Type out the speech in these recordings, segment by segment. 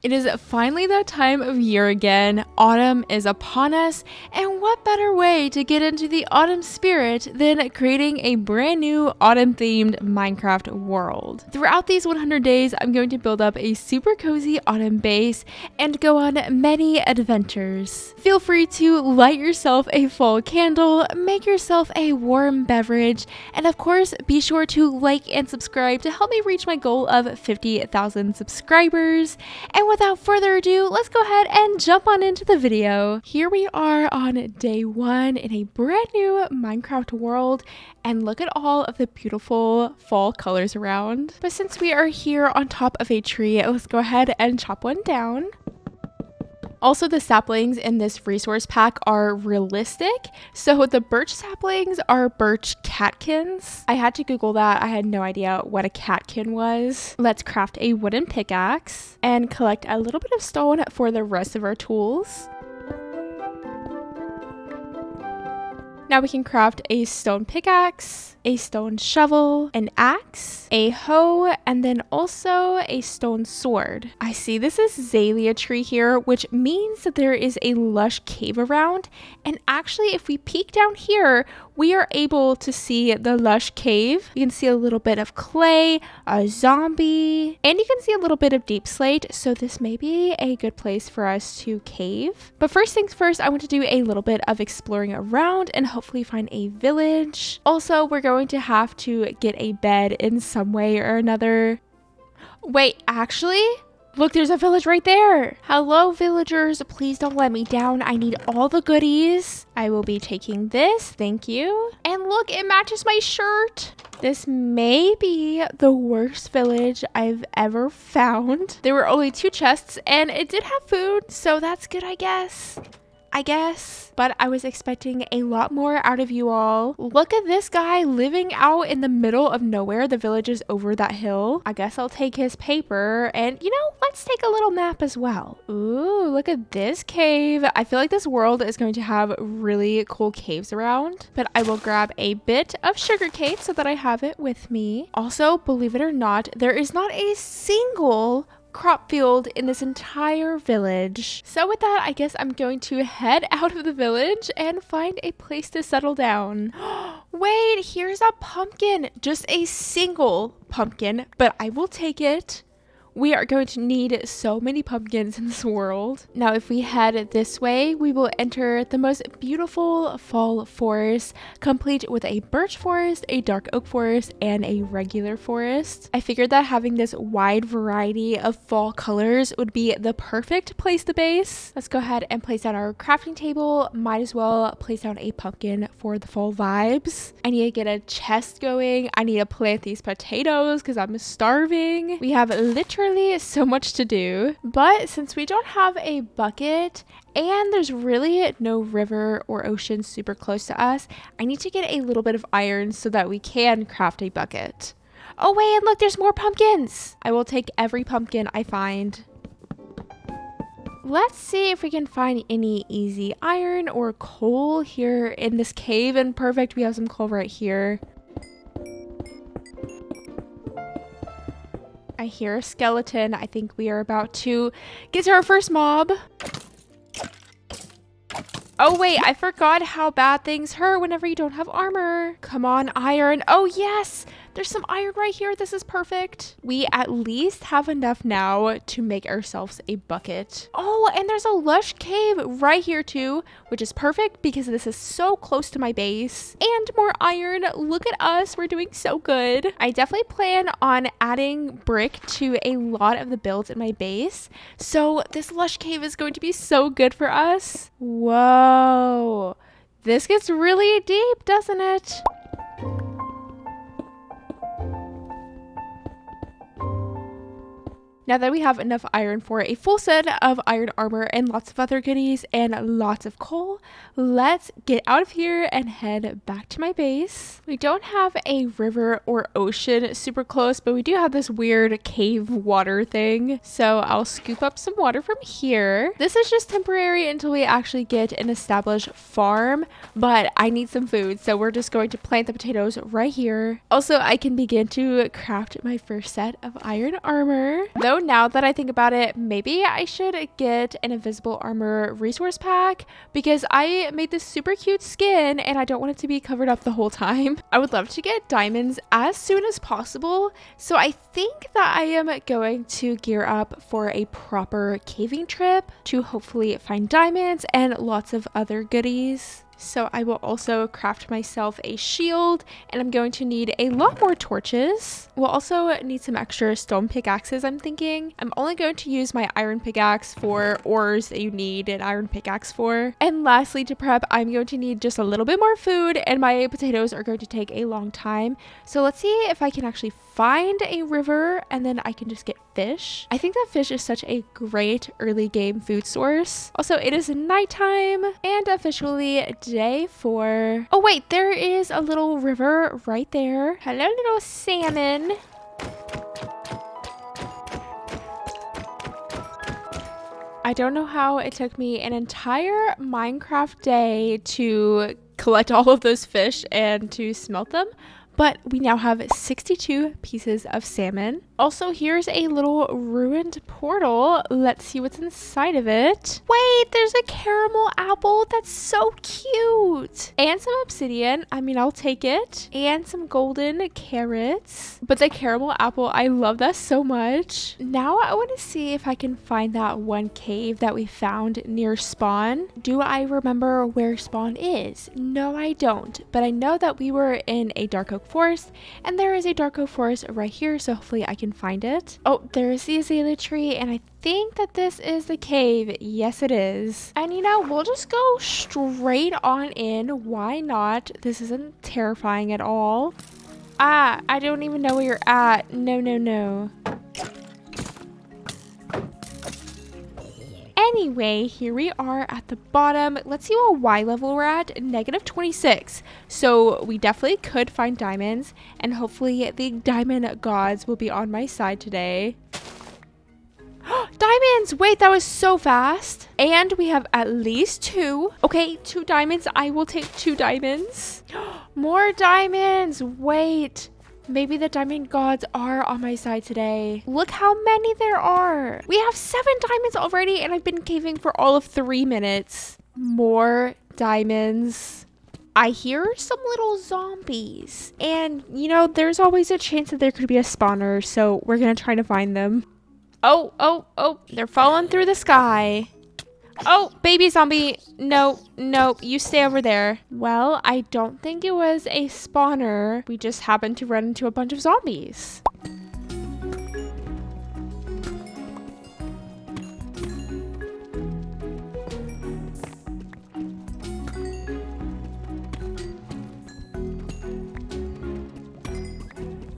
It is finally that time of year again. Autumn is upon us, and what better way to get into the autumn spirit than creating a brand new autumn-themed Minecraft world. Throughout these 100 days, I'm going to build up a super cozy autumn base and go on many adventures. Feel free to light yourself a fall candle, make yourself a warm beverage, and of course, be sure to like and subscribe to help me reach my goal of 50,000 subscribers. And without further ado, let's go ahead and jump on into the video. Here we are on day 1 in a brand new Minecraft world, and look at all of the beautiful fall colors around. But since we are here on top of a tree, let's go ahead and chop one down. Also, the saplings in this resource pack are realistic. So the birch saplings are birch catkins. I had to Google that. I had no idea what a catkin was. Let's craft a wooden pickaxe and collect a little bit of stone for the rest of our tools. Now we can craft a stone pickaxe, a stone shovel, an axe, a hoe, and then also a stone sword. I see this is Azalea tree here, which means that there is a lush cave around. And actually, if we peek down here, we are able to see the lush cave. You can see a little bit of clay, a zombie, and you can see a little bit of deep slate. So this may be a good place for us to cave. But first things first, I want to do a little bit of exploring around and hopefully find a village. Also, we're going to have to get a bed in some way or another. Wait, actually? Look, there's a village right there. Hello, villagers. Please don't let me down. I need all the goodies. I will be taking this. Thank you. And look, it matches my shirt. This may be the worst village I've ever found. There were only 2 chests and it did have food, so that's good, I guess. But I was expecting a lot more out of you all. Look at this guy living out in the middle of nowhere. The village is over that hill. I guess I'll take his paper and, you know, let's take a little map as well. Ooh, look at this cave. I feel like this world is going to have really cool caves around, but I will grab a bit of sugarcane so that I have it with me. Also, believe it or not, there is not a single crop field in this entire village. So with that, I guess I'm going to head out of the village and find a place to settle down. Wait, here's a pumpkin. Just a single pumpkin, but I will take it. We are going to need so many pumpkins in this world. Now, if we head this way, we will enter the most beautiful fall forest, complete with a birch forest, a dark oak forest, and a regular forest. I figured that having this wide variety of fall colors would be the perfect place to base. Let's go ahead and place down our crafting table. Might as well place down a pumpkin for the fall vibes. I need to get a chest going. I need to plant these potatoes because I'm starving. We have literally so much to do, but since we don't have a bucket and there's really no river or ocean super close to us, I need to get a little bit of iron so that we can craft a bucket. Oh wait, and look, there's more pumpkins. I will take every pumpkin I find. Let's see if we can find any easy iron or coal here in this cave. And perfect, we have some coal right here. I hear a skeleton. I think we are about to get to our first mob. Oh wait, I forgot how bad things hurt whenever you don't have armor. Come on, iron. Oh yes, there's some iron right here. This is perfect. We at least have enough now to make ourselves a bucket. Oh, and there's a lush cave right here too, which is perfect because this is so close to my base. And more iron. Look at us. We're doing so good. I definitely plan on adding brick to a lot of the builds in my base. So this lush cave is going to be so good for us. Whoa. This gets really deep, doesn't it? Now that we have enough iron for a full set of iron armor and lots of other goodies and lots of coal, let's get out of here and head back to my base. We don't have a river or ocean super close, but we do have this weird cave water thing. So I'll scoop up some water from here. This is just temporary until we actually get an established farm, but I need some food, so we're just going to plant the potatoes right here. Also, I can begin to craft my first set of iron armor. Though now that I think about it, maybe I should get an invisible armor resource pack because I made this super cute skin and I don't want it to be covered up the whole time. I would love to get diamonds as soon as possible. So I think that I am going to gear up for a proper caving trip to hopefully find diamonds and lots of other goodies. So I will also craft myself a shield, and I'm going to need a lot more torches. We'll also need some extra stone pickaxes, I'm thinking. I'm only going to use my iron pickaxe for ores that you need an iron pickaxe for. And lastly, to prep, I'm going to need just a little bit more food, and my potatoes are going to take a long time. So let's see if I can actually find a river and then I can just get fish. I think that fish is such a great early game food source. Also, it is nighttime and officially day 4. Oh wait, there is a little river right there. Hello, little salmon. I don't know how it took me an entire Minecraft day to collect all of those fish and to smelt them, but we now have 62 pieces of salmon. Also, here's a little ruined portal. Let's see what's inside of it. Wait, there's a caramel apple. That's so cute. And some obsidian. I mean, I'll take it. And some golden carrots. But the caramel apple, I love that so much. Now I want to see if I can find that one cave that we found near spawn. Do I remember where spawn is? No, I don't. But I know that we were in a dark oak forest, and there is a dark oak forest right here, so hopefully I can find it. Oh, there's the azalea tree, and I think that this is the cave. Yes, it is. And you know, we'll just go straight on in. Why not? This isn't terrifying at all. Ah, I don't even know where you're at. No, no, no. Anyway, here we are at the bottom. Let's see what Y level we're at. -26. So we definitely could find diamonds, and hopefully the diamond gods will be on my side today. Diamonds! Wait, that was so fast. And we have at least 2. Okay, 2 diamonds. I will take 2 diamonds. More diamonds! Wait. Maybe the diamond gods are on my side today. Look how many there are. We have 7 diamonds already, and I've been caving for all of 3 minutes. More diamonds. I hear some little zombies. And, you know, there's always a chance that there could be a spawner, so we're gonna try to find them. Oh, oh, oh, they're falling through the sky. Oh, baby zombie. No, no, you stay over there. Well, I don't think it was a spawner. We just happened to run into a bunch of zombies.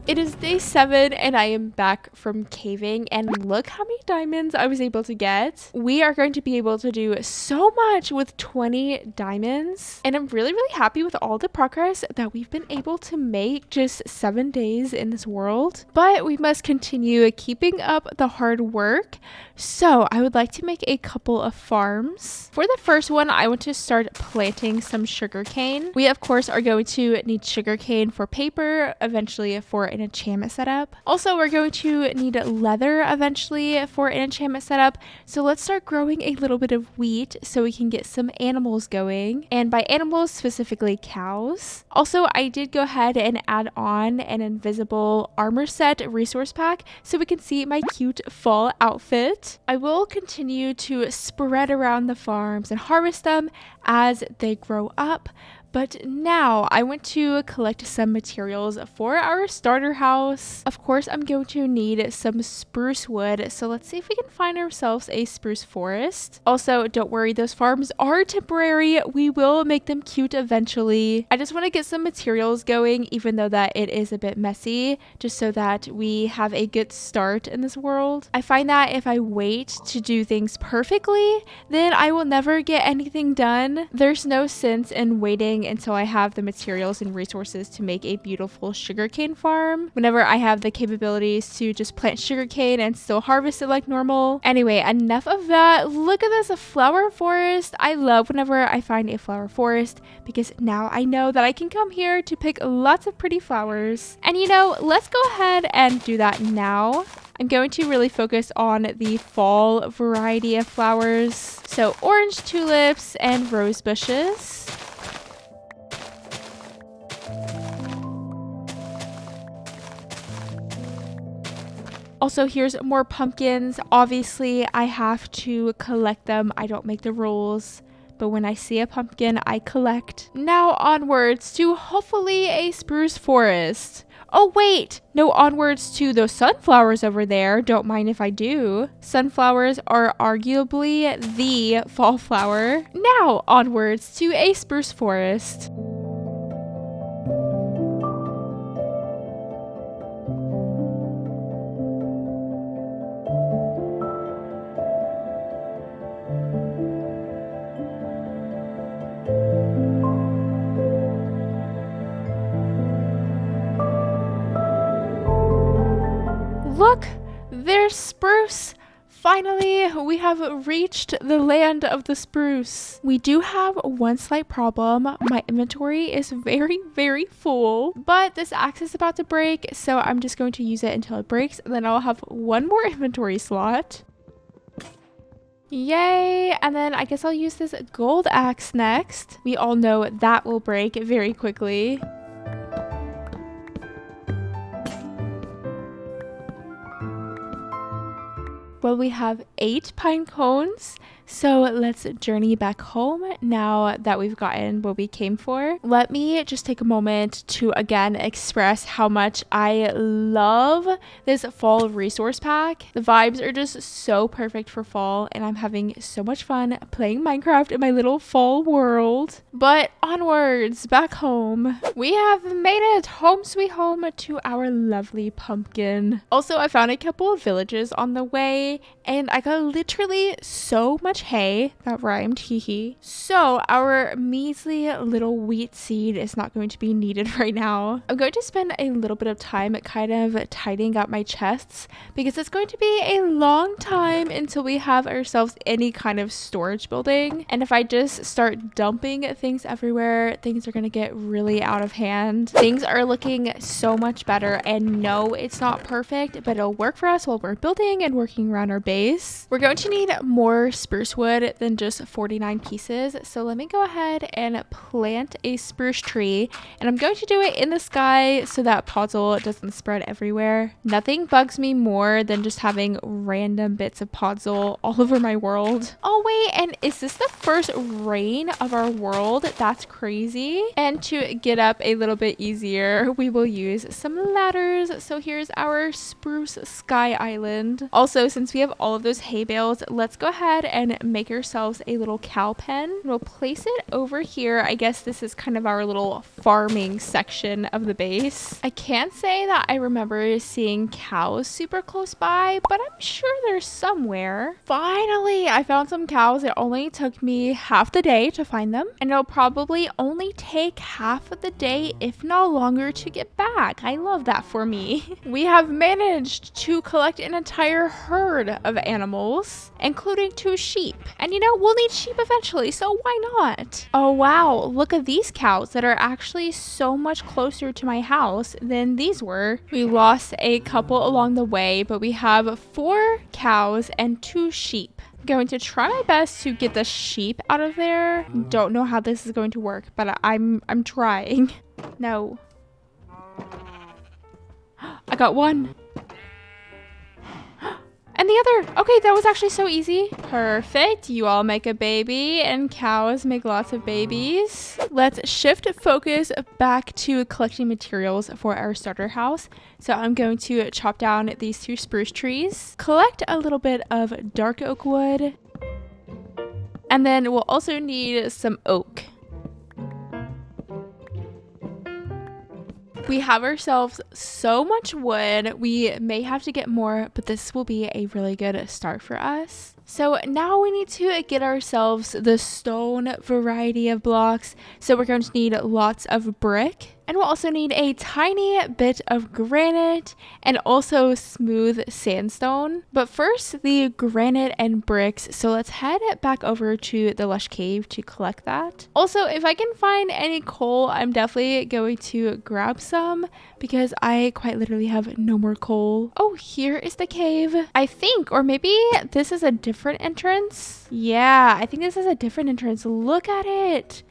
It is day 7 and I am back from caving, and look how many diamonds I was able to get. We are going to be able to do so much with 20 diamonds, and I'm really happy with all the progress that we've been able to make just 7 days in this world. But we must continue keeping up the hard work. So I would like to make a couple of farms. For the first one, I want to start planting some sugarcane. We of course are going to need sugarcane for paper, eventually for an enchantment setup. Also, we're going to need leather eventually for an enchantment setup. So let's start growing a little bit of wheat so we can get some animals going. And by animals, specifically cows. Also, I did go ahead and add on an invisible armor set resource pack so we can see my cute fall outfit. I will continue to spread around the farms and harvest them as they grow up. But now I want to collect some materials for our starter house. Of course, I'm going to need some spruce wood. So let's see if we can find ourselves a spruce forest. Also, don't worry, those farms are temporary. We will make them cute eventually. I just want to get some materials going, even though that it is a bit messy, just so that we have a good start in this world. I find that if I wait to do things perfectly, then I will never get anything done. There's no sense in waiting until I have the materials and resources to make a beautiful sugarcane farm, whenever I have the capabilities to just plant sugarcane and still harvest it like normal. Anyway, enough of that. Look at this, a flower forest. I love whenever I find a flower forest because now I know that I can come here to pick lots of pretty flowers. And you know, let's go ahead and do that now. I'm going to really focus on the fall variety of flowers. So orange tulips and rose bushes. Also, here's more pumpkins. Obviously, I have to collect them. I don't make the rules, but when I see a pumpkin, I collect. Now onwards to hopefully a spruce forest. Oh wait, no, onwards to those sunflowers over there. Don't mind if I do. Sunflowers are arguably the fall flower. Now onwards to a spruce forest. Look, there's spruce. Finally, we have reached the land of the spruce. We do have one slight problem. My inventory is very, very full, but this axe is about to break, so I'm just going to use it until it breaks, and then I'll have one more inventory slot. Yay! And then I guess I'll use this gold axe next. We all know that will break very quickly. Well, we have 8 pine cones, so let's journey back home now that we've gotten what we came for. Let me just take a moment to again express how much I love this fall resource pack. The vibes are just so perfect for fall, and I'm having so much fun playing Minecraft in my little fall world. But onwards, back home. We have made it home sweet home to our lovely pumpkin. Also, I found a couple of villages on the way, and I got literally so much hay. That rhymed, hee. So our measly little wheat seed is not going to be needed right now. I'm going to spend a little bit of time kind of tidying up my chests because it's going to be a long time until we have ourselves any kind of storage building. And if I just start dumping things everywhere, things are going to get really out of hand. Things are looking so much better, and no, it's not perfect, but it'll work for us while we're building and working around our base. We're going to need more spruce wood than just 49 pieces, so let me go ahead and plant a spruce tree, and I'm going to do it in the sky so that podzol doesn't spread everywhere. Nothing bugs me more than just having random bits of podzol all over my world. Oh wait, and is this the first rain of our world? That's crazy. And to get up a little bit easier, we will use some ladders. So here's our spruce sky island. Also, since we have all of those hay bales, let's go ahead and make ourselves a little cow pen. We'll place it over here. I guess this is kind of our little farming section of the base. I can't say that I remember seeing cows super close by, but I'm sure they're somewhere. Finally, I found some cows. It only took me half the day to find them, and it'll probably only take half of the day, if not longer, to get back. I love that for me. We have managed to collect an entire herd of animals, including 2 sheep. And you know, we'll need sheep eventually, so why not? Oh wow, look at these cows that are actually so much closer to my house than these were. We lost a couple along the way, but we have 4 cows and 2 sheep. I'm going to try my best to get the sheep out of there. Don't know how this is going to work, but I'm trying. No. I got 1. And the other. Okay, that was actually so easy. Perfect. You all make a baby and cows make lots of babies. Let's shift focus back to collecting materials for our starter house. So I'm going to chop down these 2 spruce trees, collect a little bit of dark oak wood, and then we'll also need some oak. We have ourselves so much wood. We may have to get more, but this will be a really good start for us. So now we need to get ourselves the stone variety of blocks. So we're going to need lots of brick, and we'll also need a tiny bit of granite and also smooth sandstone. But first, the granite and bricks. So let's head back over to the lush cave to collect that. Also, if I can find any coal, I'm definitely going to grab some, because I quite literally have no more coal. Oh, here is the cave, I think, or maybe this is a different entrance. Yeah, I think this is a different entrance. Look at it.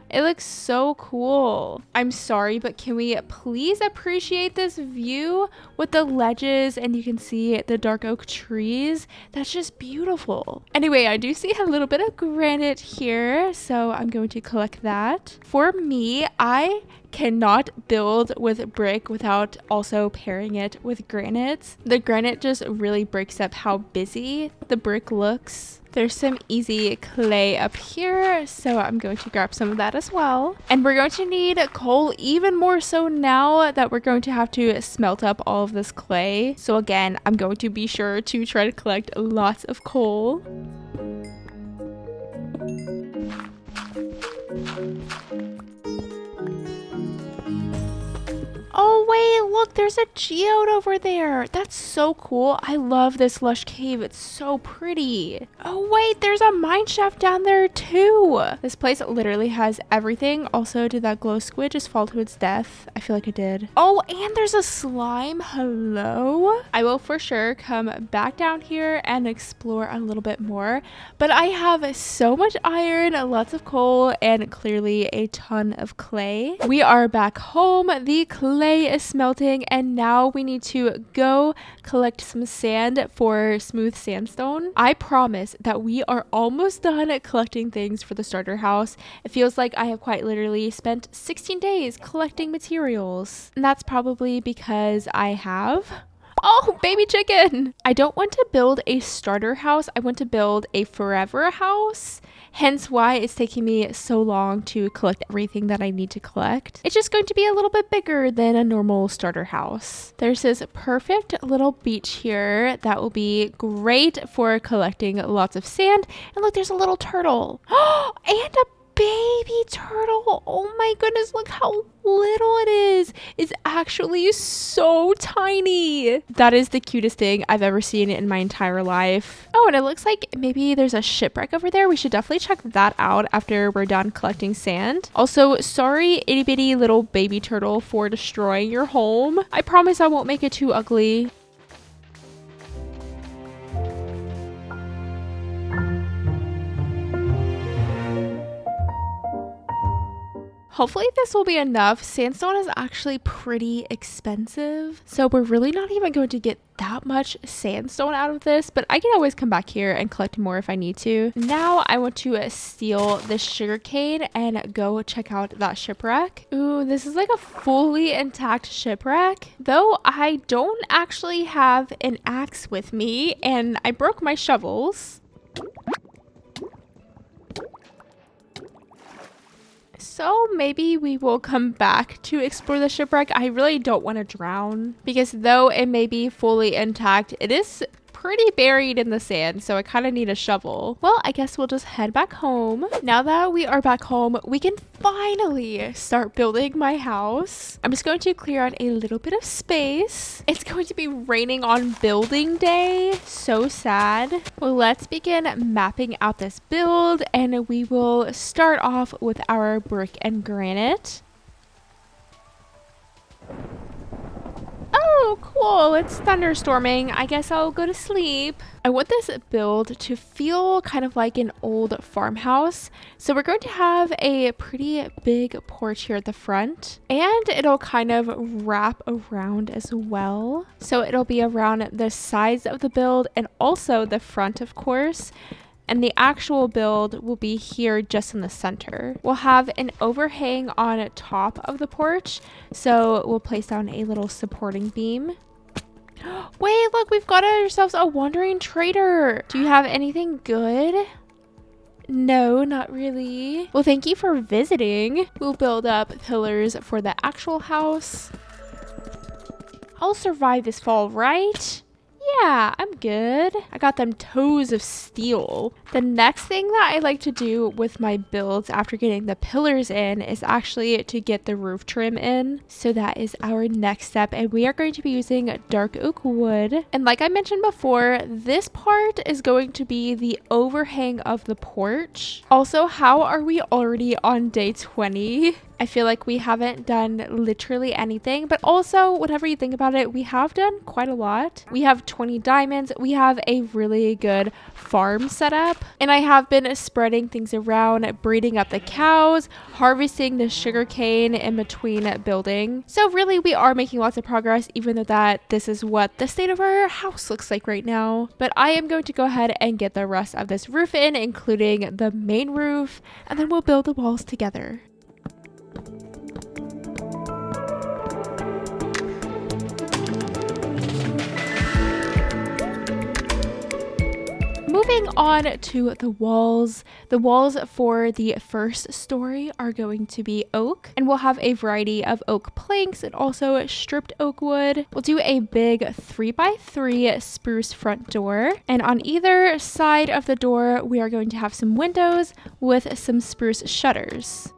It looks so cool. I'm sorry, but can we please appreciate this view with the ledges and you can see the dark oak trees? That's just beautiful. Anyway, I do see a little bit of granite here, so I'm going to collect that. For me, I cannot build with brick without also pairing it with granite. The granite just really breaks up how busy the brick looks. There's some easy clay up here, so I'm going to grab some of that as well. And we're going to need coal even more so now that we're going to have to smelt up all of this clay. So again, I'm going to be sure to try to collect lots of coal. Oh wait, look, there's a geode over there. That's so cool. I love this lush cave. It's so pretty. Oh wait, there's a mine shaft down there too. This place literally has everything. Also, did that glow squid just fall to its death? I feel like it did. Oh, and there's a slime. Hello? I will for sure come back down here and explore a little bit more. But I have so much iron, lots of coal, and clearly a ton of clay. We are back home. The clay is smelting, and now we need to go collect some sand for smooth sandstone. I promise that we are almost done collecting things for the starter house. It feels like I have quite literally spent 16 days collecting materials, and that's probably because I have... Oh, baby chicken! I don't want to build a starter house. I want to build a forever house. Hence why it's taking me so long to collect everything that I need to collect. It's just going to be a little bit bigger than a normal starter house. There's this perfect little beach here that will be great for collecting lots of sand. And look, there's a little turtle. And a baby turtle. Oh my goodness, look how little it is. It's actually so tiny. That is the cutest thing I've ever seen in my entire life. Oh, and it looks like maybe there's a shipwreck over there. We should definitely check that out after we're done collecting sand. Also, sorry, itty bitty little baby turtle, for destroying your home. I promise I won't make it too ugly. Hopefully this will be enough. Sandstone is actually pretty expensive, so we're really not even going to get that much sandstone out of this, but I can always come back here and collect more if I need to. Now I want to steal this sugarcane and go check out that shipwreck. Ooh, this is like a fully intact shipwreck, though I don't actually have an axe with me and I broke my shovels. So maybe we will come back to explore the shipwreck. I really don't want to drown because though it may be fully intact, it is pretty buried in the sand, so I kind of need a shovel. Well, I guess we'll just head back home. Now that we are back home, we can finally start building my house. I'm just going to clear out a little bit of space. It's going to be raining on building day. So sad. Well, let's begin mapping out this build, and we will start off with our brick and granite. Oh, cool. It's thunderstorming. I guess I'll go to sleep. I want this build to feel kind of like an old farmhouse. So we're going to have a pretty big porch here at the front, and it'll kind of wrap around as well. So it'll be around the sides of the build and also the front, of course. And the actual build will be here just in the center. We'll have an overhang on top of the porch, so we'll place down a little supporting beam. Wait, look, we've got ourselves a wandering trader. Do you have anything good? No, not really. Well, thank you for visiting. We'll build up pillars for the actual house. I'll survive this fall, right? Yeah, I'm good. I got them toes of steel. The next thing that I like to do with my builds after getting the pillars in is actually to get the roof trim in. So that is our next step, and we are going to be using dark oak wood. And like I mentioned before, this part is going to be the overhang of the porch. Also, how are we already on day 20? I feel like we haven't done literally anything, but also whenever you think about it, we have done quite a lot. We have 20 diamonds. We have a really good farm setup, and I have been spreading things around, breeding up the cows, harvesting the sugar cane in between building. So really we are making lots of progress, even though that this is what the state of our house looks like right now. But I am going to go ahead and get the rest of this roof in, including the main roof, and then we'll build the walls together. Moving on to the walls for the first story are going to be oak, and we'll have a variety of oak planks and also stripped oak wood. We'll do a big 3x3 spruce front door, and on either side of the door we are going to have some windows with some spruce shutters.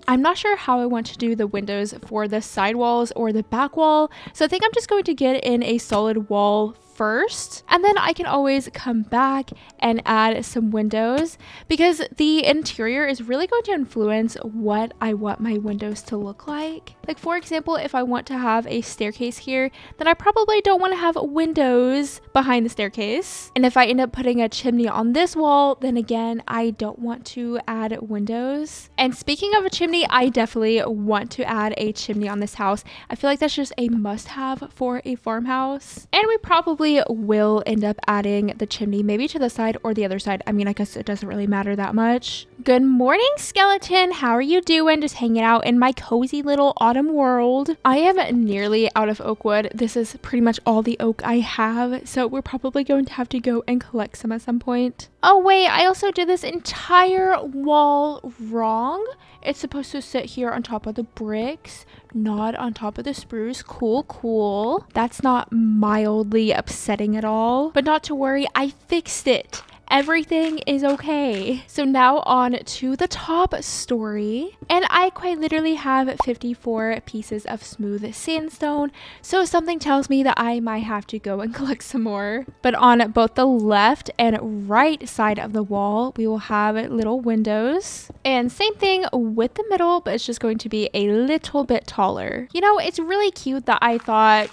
I'm not sure how I want to do the windows for the side walls or the back wall, so I think I'm just going to get in a solid wall first, and then I can always come back and add some windows, because the interior is really going to influence what I want my windows to look like. Like, for example, if I want to have a staircase here, then I probably don't want to have windows behind the staircase. And if I end up putting a chimney on this wall, then again, I don't want to add windows. And speaking of a chimney, I definitely want to add a chimney on this house. I feel like that's just a must-have for a farmhouse. And we probably will end up adding the chimney maybe to the side or the other side. I mean, I guess it doesn't really matter that much. Good morning, skeleton. How are you doing? Just hanging out in my cozy little autumn world. I am nearly out of oak wood. This is pretty much all the oak I have, so we're probably going to have to go and collect some at some point. Oh wait, I also did this entire wall wrong. It's supposed to sit here on top of the bricks, not on top of the spruce. Cool. That's not mildly upsetting at all, but not to worry, I fixed it. Everything is okay. So now on to the top story, and I quite literally have 54 pieces of smooth sandstone, so something tells me that I might have to go and collect some more. But on both the left and right side of the wall, we will have little windows, and same thing with the middle, but it's just going to be a little bit taller. You know, it's really cute that I thought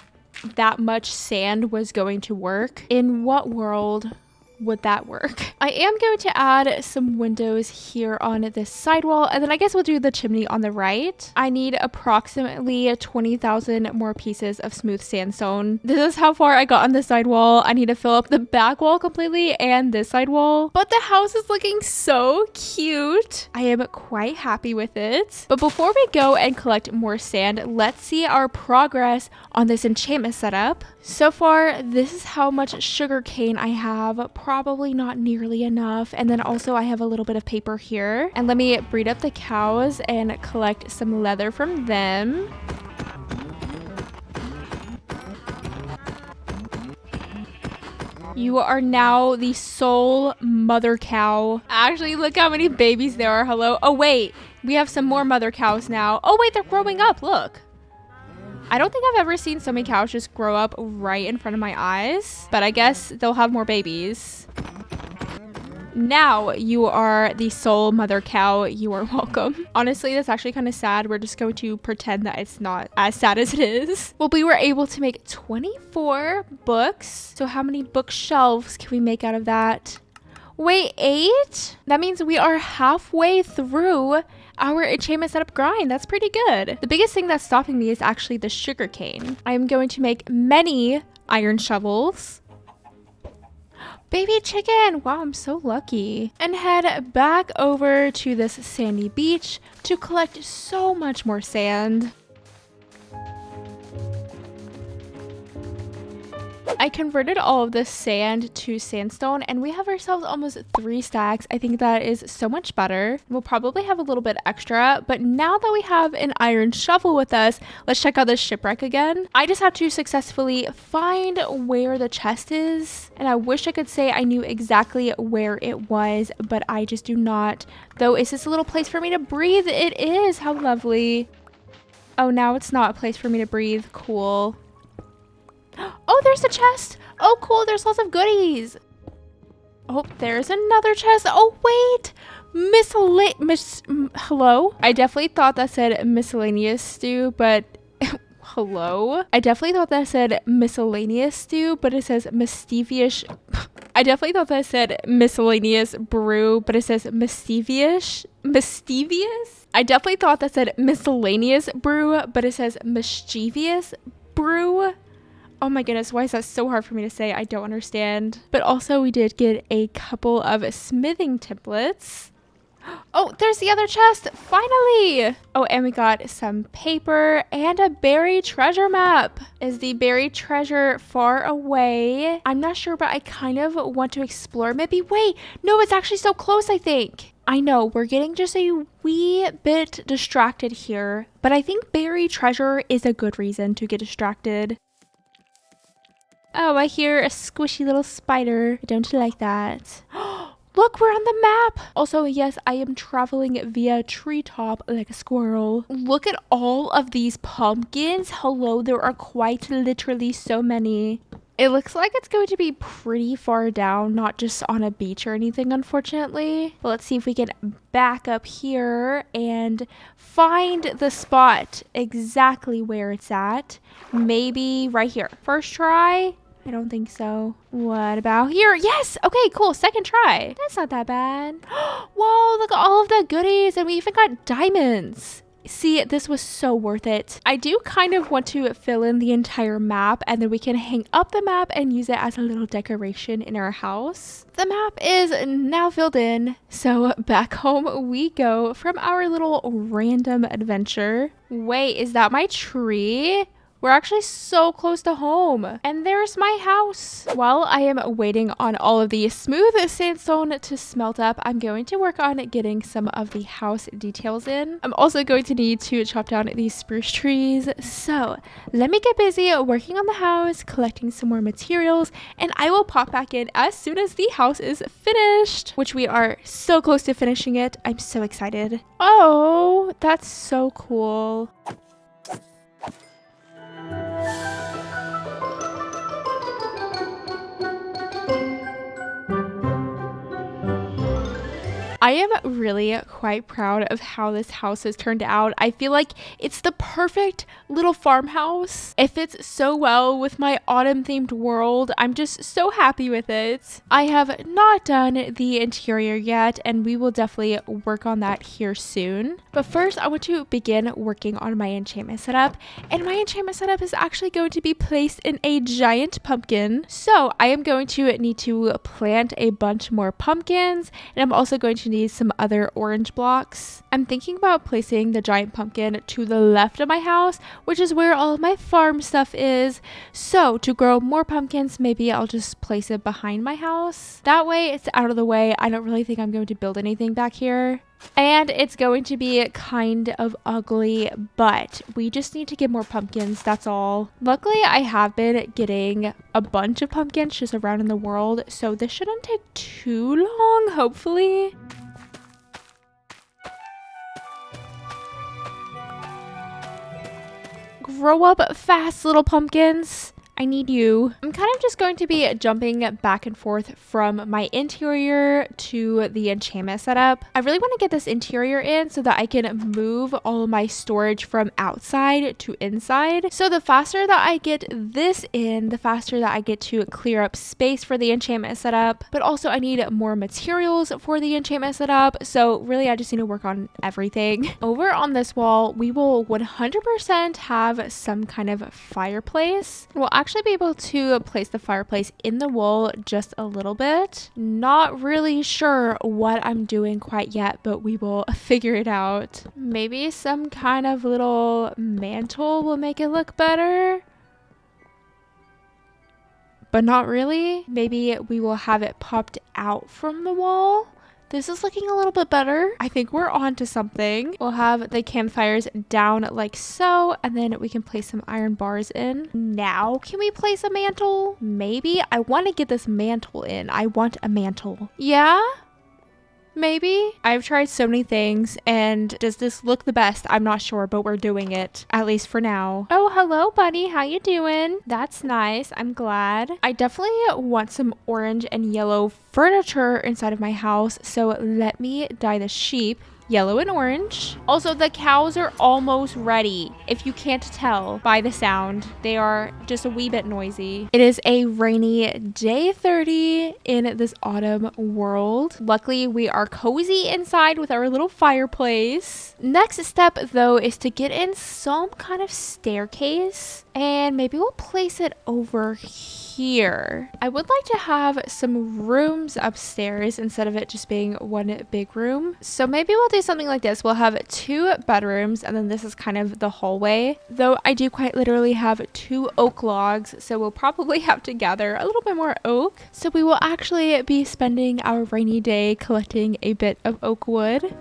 that much sand was going to work. In what world would that work? I am going to add some windows here on this side wall, and then I guess we'll do the chimney on the right. I need approximately 20,000 more pieces of smooth sandstone. This is how far I got on the side wall. I need to fill up the back wall completely and this side wall, but the house is looking so cute. I am quite happy with it. But before we go and collect more sand, let's see our progress on this enchantment setup. So far, this is how much sugar cane I have. Probably not nearly enough. And then also I have a little bit of paper here. And let me breed up the cows and collect some leather from them. You are now the sole mother cow. Actually, look how many babies there are. Hello. Oh, wait. We have some more mother cows now. Oh, wait. They're growing up. Look. I don't think I've ever seen so many cows just grow up right in front of my eyes, but I guess they'll have more babies. Now you are the sole mother cow. You are welcome. Honestly, that's actually kind of sad. We're just going to pretend that it's not as sad as it is. Well, we were able to make 24 books. So how many bookshelves can we make out of that? Wait, 8? That means we are halfway through our enchantment setup grind. That's pretty good. The biggest thing that's stopping me is actually the sugar cane. I am going to make many iron shovels. Baby chicken! Wow, I'm so lucky. And head back over to this sandy beach to collect so much more sand. I converted all of this sand to sandstone, and we have ourselves almost 3 stacks. I think that is so much better. We'll probably have a little bit extra, but now that we have an iron shovel with us, let's check out this shipwreck again. I just have to successfully find where the chest is, and I wish I could say I knew exactly where it was, but I just do not. Though, is this a little place for me to breathe? It is. How lovely. Oh, now it's not a place for me to breathe. Cool. Oh, there's the chest. Oh, cool. There's lots of goodies. Oh, there's another chest. Oh, wait. Hello? I definitely thought that said miscellaneous stew, but hello? I definitely thought that said miscellaneous stew, but it says mischievous. I definitely thought that said miscellaneous brew, but it says mischievous. Mischievous? I definitely thought that said miscellaneous brew, but it says mischievous brew. Oh my goodness, why is that so hard for me to say? I don't understand. But also we did get a couple of smithing templates. Oh, there's the other chest, finally. Oh, and we got some paper and a buried treasure map. Is the buried treasure far away? I'm not sure, but I kind of want to explore. Maybe, wait, no, it's actually so close, I think. I know, we're getting just a wee bit distracted here, but I think buried treasure is a good reason to get distracted. Oh, I hear a squishy little spider. Don't you like that? Look, we're on the map. Also, yes, I am traveling via treetop like a squirrel. Look at all of these pumpkins. Hello, there are quite literally so many. It looks like it's going to be pretty far down, not just on a beach or anything, unfortunately. But let's see if we can back up here and find the spot exactly where it's at. Maybe right here. First try. I don't think so. What about here? Yes! Okay, cool. Second try. That's not that bad. Whoa, look at all of the goodies. And we even got diamonds. See, this was so worth it. I do kind of want to fill in the entire map, and then we can hang up the map and use it as a little decoration in our house. The map is now filled in, so back home we go from our little random adventure. Wait, is that my tree? We're actually so close to home. And there's my house. While I am waiting on all of the smooth sandstone to smelt up, I'm going to work on getting some of the house details in. I'm also going to need to chop down these spruce trees. So let me get busy working on the house, collecting some more materials, and I will pop back in as soon as the house is finished, which we are so close to finishing it. I'm so excited. Oh, that's so cool. I am really quite proud of how this house has turned out. I feel like it's the perfect little farmhouse. It fits so well with my autumn themed world. I'm just so happy with it. I have not done the interior yet, and we will definitely work on that here soon. But first, I want to begin working on my enchantment setup. And my enchantment setup is actually going to be placed in a giant pumpkin. So I am going to need to plant a bunch more pumpkins, and I'm also going to need some other orange blocks. I'm thinking about placing the giant pumpkin to the left of my house, which is where all of my farm stuff is. So to grow more pumpkins, maybe I'll just place it behind my house. That way it's out of the way. I don't really think I'm going to build anything back here. And it's going to be kind of ugly, but we just need to get more pumpkins, that's all. Luckily, I have been getting a bunch of pumpkins just around in the world, so this shouldn't take too long, hopefully. Grow up fast, little pumpkins. I need you. I'm kind of just going to be jumping back and forth from my interior to the enchantment setup. I really want to get this interior in so that I can move all of my storage from outside to inside. So the faster that I get this in, the faster that I get to clear up space for the enchantment setup. But also I need more materials for the enchantment setup. So really I just need to work on everything. Over on this wall, we will 100% have some kind of fireplace. We'll actually be able to place the fireplace in the wall just a little bit. Not really sure what I'm doing quite yet, but we will figure it out. Maybe some kind of little mantle will make it look better. But not really. Maybe we will have it popped out from the wall. This is looking a little bit better. I think we're on to something. We'll have the campfires down like so, and then we can place some iron bars in. Now, can we place a mantle? Maybe. I want to get this mantle in. I want a mantle. Yeah? maybe? I've tried so many things, and does this look the best? I'm not sure, but we're doing it, at least for now. Oh, hello, buddy. How you doing? That's nice. I'm glad. I definitely want some orange and yellow furniture inside of my house, so let me dye the sheep yellow and orange. Also, the cows are almost ready. If you can't tell by the sound, they are just a wee bit noisy. It is a rainy day 30 in this autumn world. Luckily, we are cozy inside with our little fireplace. Next step, though, is to get in some kind of staircase, and maybe we'll place it over here. I would like to have some rooms upstairs instead of it just being one big room. So maybe we'll do something like this. We'll have 2 bedrooms, and then this is kind of the hallway. Though I do quite literally have 2 oak logs, so we'll probably have to gather a little bit more oak. So we will actually be spending our rainy day collecting a bit of oak wood.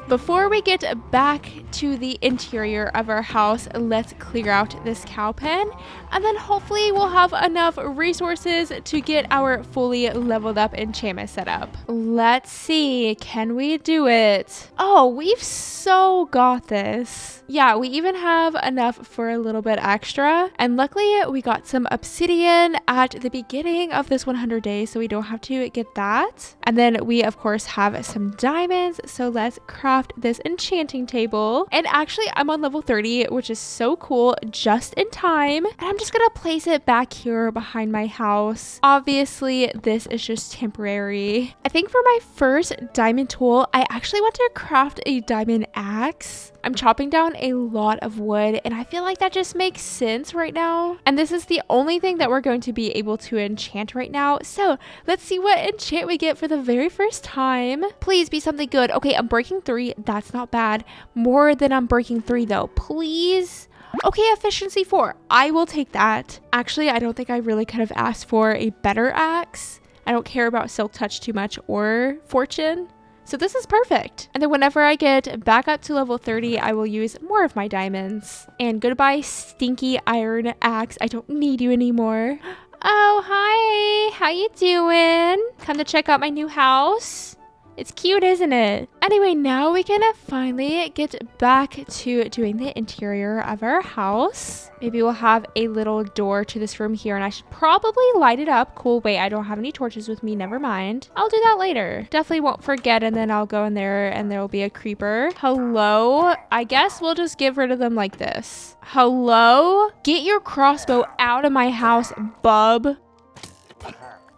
Before we get back to the interior of our house, let's clear out this cow pen, and then hopefully we'll have enough resources to get our fully leveled up enchantment set up. Let's see, can we do it? Oh, we've so got this. Yeah, we even have enough for a little bit extra, and luckily we got some obsidian at the beginning of this 100 days, so we don't have to get that. And then we of course have some diamonds, so let's craft this enchanting table. And actually I'm on level 30, which is so cool, just in time. And I'm just gonna place it back here behind my house. Obviously this is just temporary. I think for my first diamond tool, I actually want to craft a diamond axe. I'm chopping down a lot of wood, and I feel like that just makes sense right now. And this is the only thing that we're going to be able to enchant right now. So let's see what enchant we get for the very first time. Please be something good. Okay, I'm breaking 3. That's not bad. More than I'm breaking 3 though. Please. Okay, efficiency 4. I will take that. Actually, I don't think I really could have asked for a better axe. I don't care about silk touch too much or fortune. So this is perfect. And then whenever I get back up to level 30, I will use more of my diamonds. And goodbye, stinky iron axe. I don't need you anymore. Oh, hi. How you doing? Come to check out my new house? It's cute, isn't it? Anyway, now we can finally get back to doing the interior of our house. Maybe we'll have a little door to this room here, and I should probably light it up. Cool, wait, I don't have any torches with me. Never mind. I'll do that later. Definitely won't forget, and then I'll go in there and there will be a creeper. Hello? I guess we'll just get rid of them like this. Hello? Get your crossbow out of my house, bub.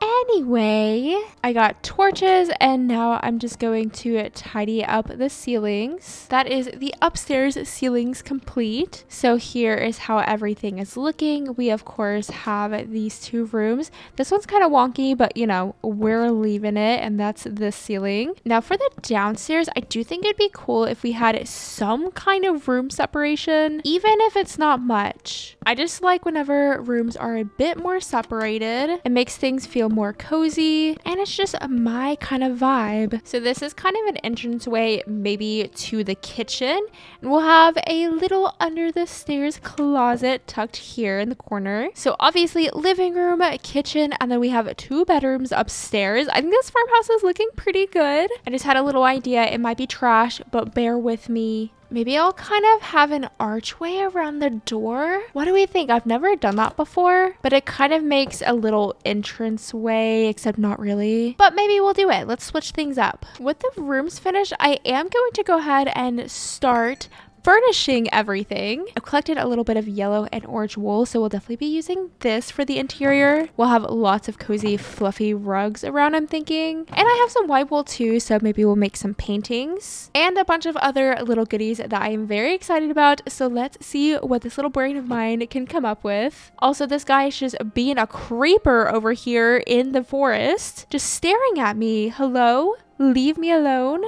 Anyway, I got torches, and now I'm just going to tidy up the ceilings. That is the upstairs ceilings complete. So here is how everything is looking. We of course have these 2 rooms. This one's kind of wonky, but you know, we're leaving it, and that's the ceiling. Now for the downstairs, I do think it'd be cool if we had some kind of room separation, even if it's not much. I just like whenever rooms are a bit more separated. It makes things feel more cozy, and it's just my kind of vibe. So this is kind of an entranceway maybe to the kitchen, and we'll have a little under the stairs closet tucked here in the corner. So obviously living room, kitchen, and then we have 2 bedrooms upstairs. I think this farmhouse is looking pretty good. I just had a little idea. It might be trash, but bear with me. Maybe I'll kind of have an archway around the door. What do we think? I've never done that before, but it kind of makes a little entrance way, except not really. But maybe we'll do it. Let's switch things up. With the rooms finished, I am going to go ahead and start furnishing everything. I've collected a little bit of yellow and orange wool, so we'll definitely be using this for the interior. We'll have lots of cozy fluffy rugs around, I'm thinking. And I have some white wool too, so maybe we'll make some paintings and a bunch of other little goodies that I am very excited about. So let's see what this little brain of mine can come up with. Also, this guy is just being a creeper over here in the forest, just staring at me. Hello? Leave me alone.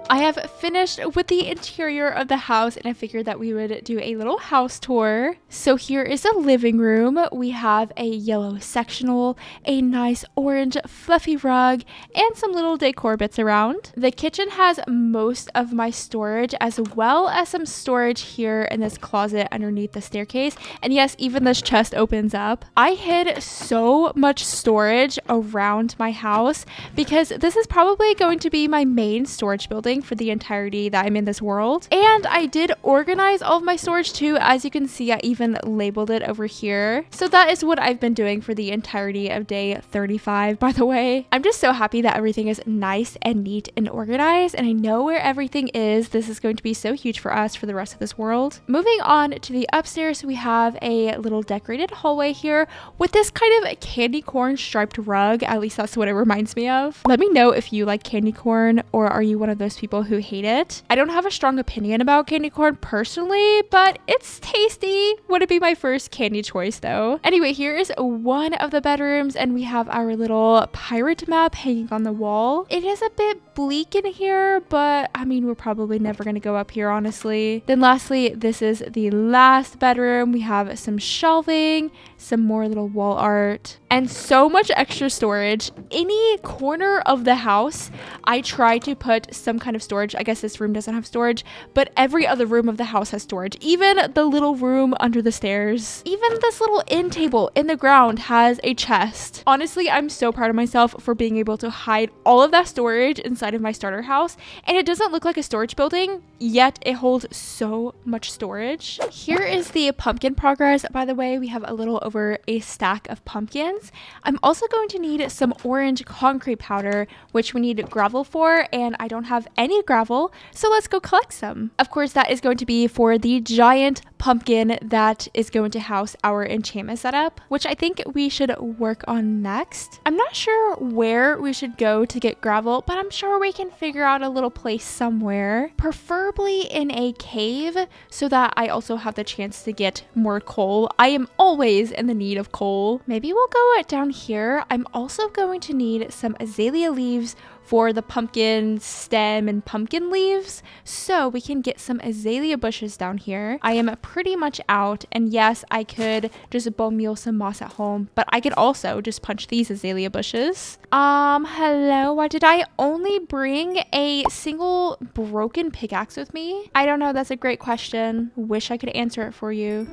I have finished with the interior of the house and I figured that we would do a little house tour. So here is the living room. We have a yellow sectional, a nice orange fluffy rug, and some little decor bits around. The kitchen has most of my storage as well as some storage here in this closet underneath the staircase. And yes, even this chest opens up. I hid so much storage around my house because this is probably going to be my main storage building for the entirety that I'm in this world. And I did organize all of my storage too. As you can see, I even labeled it over here. So that is what I've been doing for the entirety of day 35, by the way. I'm just so happy that everything is nice and neat and organized, and I know where everything is. This is going to be so huge for us for the rest of this world. Moving on to the upstairs, we have a little decorated hallway here with this kind of candy corn striped rug. At least that's what it reminds me of. Let me know if you like candy corn, or are you one of those people who hate it? I don't have a strong opinion about candy corn personally, but it's tasty. Would be my first candy choice though. Anyway, here is one of the bedrooms and we have our little pirate map hanging on the wall. It is a bit bleak in here, but I mean, we're probably never going to go up here, honestly. Then lastly, this is the last bedroom. We have some shelving, some more little wall art, and so much extra storage. Any corner of the house, I try to put some kind of storage. I guess this room doesn't have storage, but every other room of the house has storage. Even the little room under the stairs. Even this little end table in the ground has a chest. Honestly, I'm so proud of myself for being able to hide all of that storage inside of my starter house. And it doesn't look like a storage building, yet it holds so much storage. Here is the pumpkin progress. By the way, we have a little over a stack of pumpkins. I'm also going to need some orange concrete powder, which we need gravel for, and I don't have any gravel, so let's go collect some. Of course, that is going to be for the giant pumpkin that is going to house our enchantment setup, which I think we should work on next. I'm not sure where we should go to get gravel, but I'm sure we can figure out a little place somewhere, preferably in a cave, so that I also have the chance to get more coal. I am always in the need of coal. Maybe we'll go down here. I'm also going to need some azalea leaves for the pumpkin stem and pumpkin leaves, so we can get some azalea bushes down here. I am pretty much out, and yes, I could just bone meal some moss at home, but I could also just punch these azalea bushes. Hello, why did I only bring a single broken pickaxe with me? I don't know, that's a great question. Wish I could answer it for you.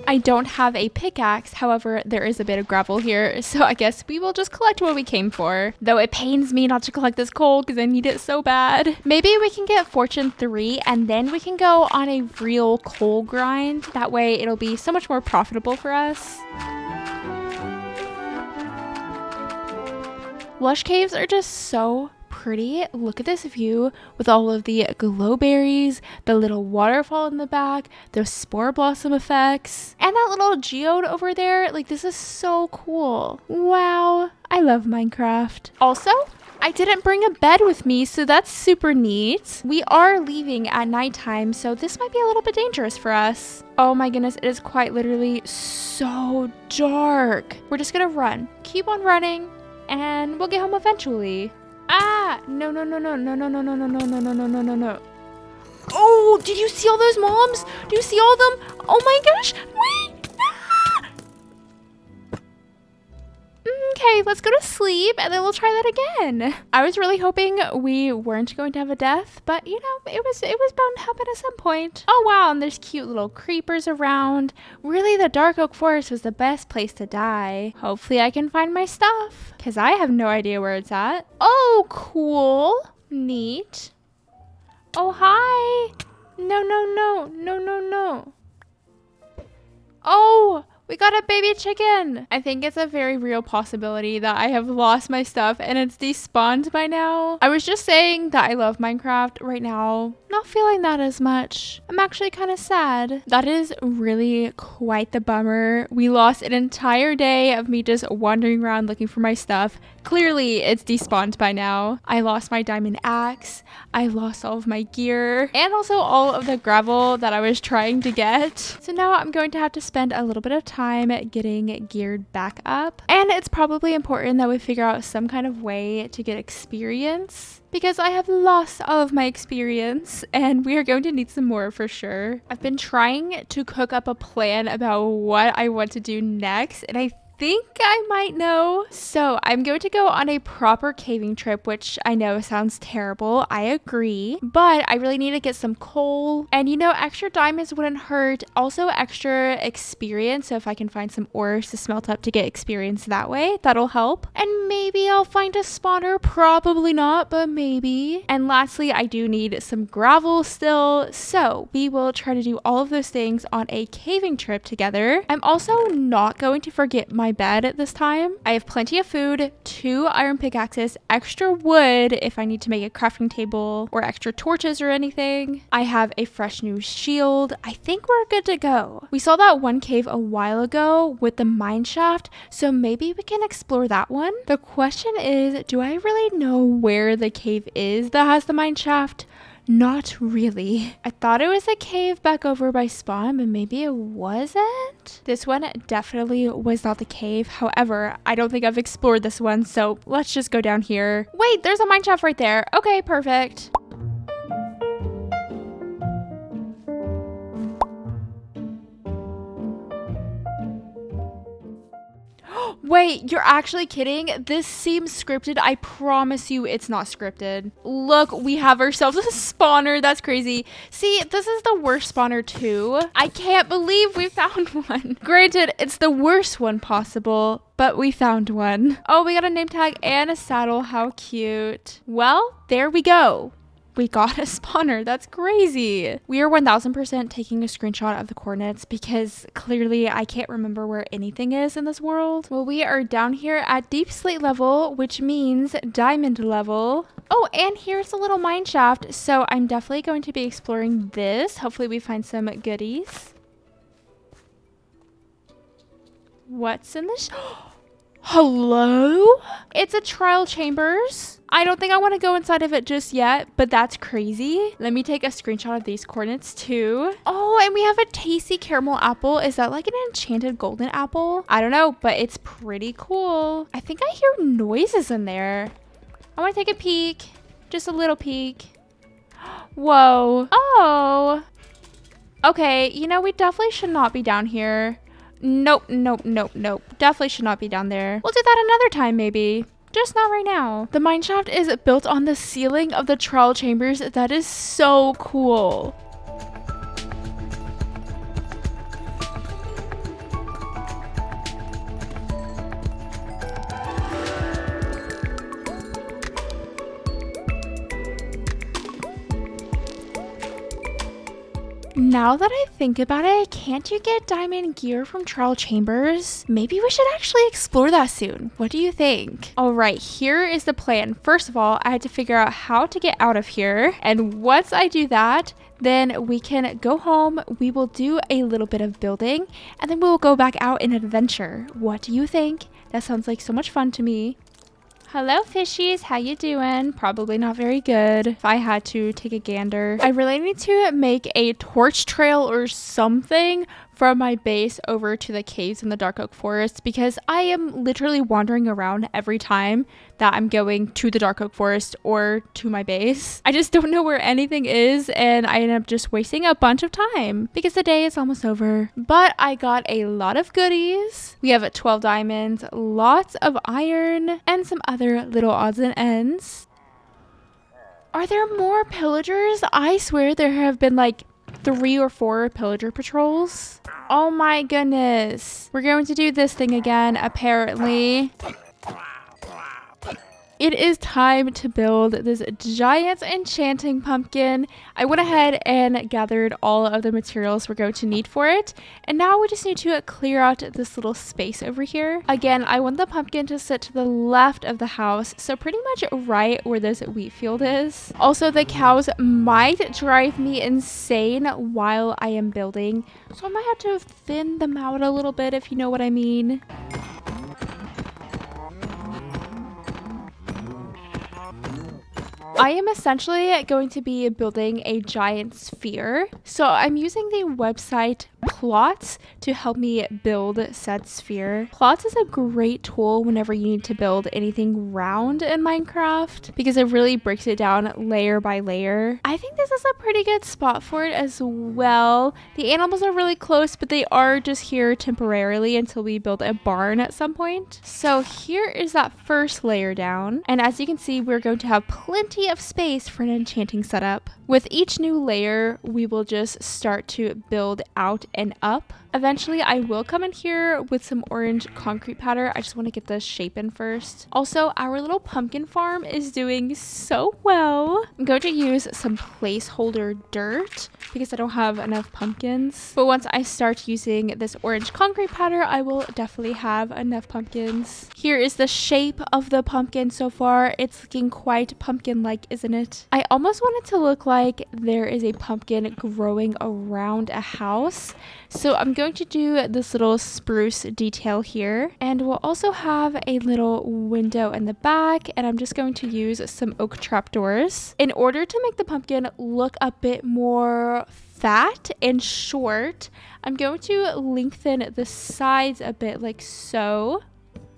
I don't have a pickaxe, however, there is a bit of gravel here, so I guess we will just collect what we came for. Though it pains me not to collect this coal because I need it so bad. Maybe we can get Fortune 3 and then we can go on a real coal grind. That way it'll be so much more profitable for us. Lush caves are just so pretty. Look at this view with all of the glowberries, the little waterfall in the back, the spore blossom effects, and that little geode over there. Like, this is so cool. Wow, I love Minecraft. Also, I didn't bring a bed with me, so that's super neat. We are leaving at nighttime, so this might be a little bit dangerous for us. Oh my goodness, it is quite literally so dark. We're just gonna run. Keep on running, and we'll get home eventually. Ah, no. Oh, did you see all those moms? Do you see all of them? Oh my gosh, wait. Ah! Okay, let's go to sleep and then we'll try that again. I was really hoping we weren't going to have a death, but you know, it was bound to happen at some point. Oh wow, and there's cute little creepers around. Really, the dark oak forest was the best place to die. Hopefully I can find my stuff, because I have no idea where it's at. Oh, cool. Neat. Oh, hi. No. Oh, We got a baby chicken. I think it's a very real possibility that I have lost my stuff and it's despawned by now. I was just saying that I love Minecraft right now. Not feeling that as much. I'm actually kind of sad. That is really quite the bummer. We lost an entire day of me just wandering around looking for my stuff. Clearly, it's despawned by now. I lost my diamond axe. I lost all of my gear and also all of the gravel that I was trying to get. So now I'm going to have to spend a little bit of time getting geared back up. And it's probably important that we figure out some kind of way to get experience, because I have lost all of my experience and we are going to need some more for sure. I've been trying to cook up a plan about what I want to do next, and I think I might know. So I'm going to go on a proper caving trip, which I know sounds terrible. I agree, but I really need to get some coal, and you know, extra diamonds wouldn't hurt. Also extra experience. So if I can find some ores to smelt up to get experience that way, that'll help. And maybe I'll find a spawner. Probably not, but maybe. And lastly, I do need some gravel still. So we will try to do all of those things on a caving trip together. I'm also not going to forget my bed at this time. I have plenty of food, 2 iron pickaxes, extra wood if I need to make a crafting table, or extra torches or anything. I have a fresh new shield. I think we're good to go. We saw that one cave a while ago with the mine shaft, so maybe we can explore that one. The question is, do I really know where the cave is that has the mine shaft? Not really. I thought it was a cave back over by spawn, but maybe it wasn't. This one definitely was not the cave. However, I don't think I've explored this one, so let's just go down here. Wait, there's a mine shaft right there. Okay, perfect. Wait, you're actually kidding? This seems scripted. I promise you it's not scripted. Look, we have ourselves a spawner. That's crazy. See, this is the worst spawner too. I can't believe we found one. Granted, it's the worst one possible, but we found one. Oh, we got a name tag and a saddle. How cute. Well, there we go. We got a spawner. That's crazy. We are 1000% taking a screenshot of the coordinates because clearly I can't remember where anything is in this world. Well, we are down here at deep slate level, which means diamond level. Oh, and here's a little mine shaft. So I'm definitely going to be exploring this. Hopefully we find some goodies. What's in this? Hello? It's a trial chambers. I don't think I want to go inside of it just yet, but that's crazy. Let me take a screenshot of these coordinates too. Oh, and we have a tasty caramel apple. Is that like an enchanted golden apple? I don't know, but it's pretty cool. I think I hear noises in there. I want to take a peek. Just a little peek. Whoa. Oh. Okay, you know, we definitely should not be down here. Nope. Definitely should not be down there. We'll do that another time maybe. Just not right now. The mine shaft is built on the ceiling of the trial chambers. That is so cool. Now that I think about it, can't you get diamond gear from trial chambers? Maybe we should actually explore that soon. What do you think? All right, here is the plan. First of all, I had to figure out how to get out of here. And once I do that, then we can go home. We will do a little bit of building and then we will go back out and adventure. What do you think? That sounds like so much fun to me. Hello fishies, how you doing? Probably not very good if I had to take a gander. I really need to make a torch trail or something from my base over to the caves in the dark oak forest because I am literally wandering around every time that I'm going to the dark oak forest or to my base. I just don't know where anything is and I end up just wasting a bunch of time because the day is almost over. But I got a lot of goodies. We have 12 diamonds, lots of iron, and some other little odds and ends. Are there more pillagers? I swear there have been like 3 or 4 pillager patrols. Oh my goodness. We're going to do this thing again, apparently. it is time to build this giant enchanting pumpkin. I went ahead and gathered all of the materials we're going to need for it. And now we just need to clear out this little space over here. Again, I want the pumpkin to sit to the left of the house, so pretty much right where this wheat field is. Also, the cows might drive me insane while I am building, so I might have to thin them out a little bit, if you know what I mean. I am essentially going to be building a giant sphere. So I'm using the website Plots to help me build said sphere. Plots is a great tool whenever you need to build anything round in Minecraft because it really breaks it down layer by layer. I think this is a pretty good spot for it as well. The animals are really close, but they are just here temporarily until we build a barn at some point. So here is that first layer down. And as you can see, we're going to have plenty of space for an enchanting setup. With each new layer, we will just start to build out and up. Eventually, I will come in here with some orange concrete powder. I just want to get the shape in first. Also, our little pumpkin farm is doing so well. I'm going to use some placeholder dirt because I don't have enough pumpkins. But once I start using this orange concrete powder, I will definitely have enough pumpkins. Here is the shape of the pumpkin so far. It's looking quite pumpkin-like, isn't it? I almost want it to look like there is a pumpkin growing around a house. So I'm going to do this little spruce detail here, and we'll also have a little window in the back, and I'm just going to use some oak trapdoors in order to make the pumpkin look a bit more fat and short. I'm going to lengthen the sides a bit like so.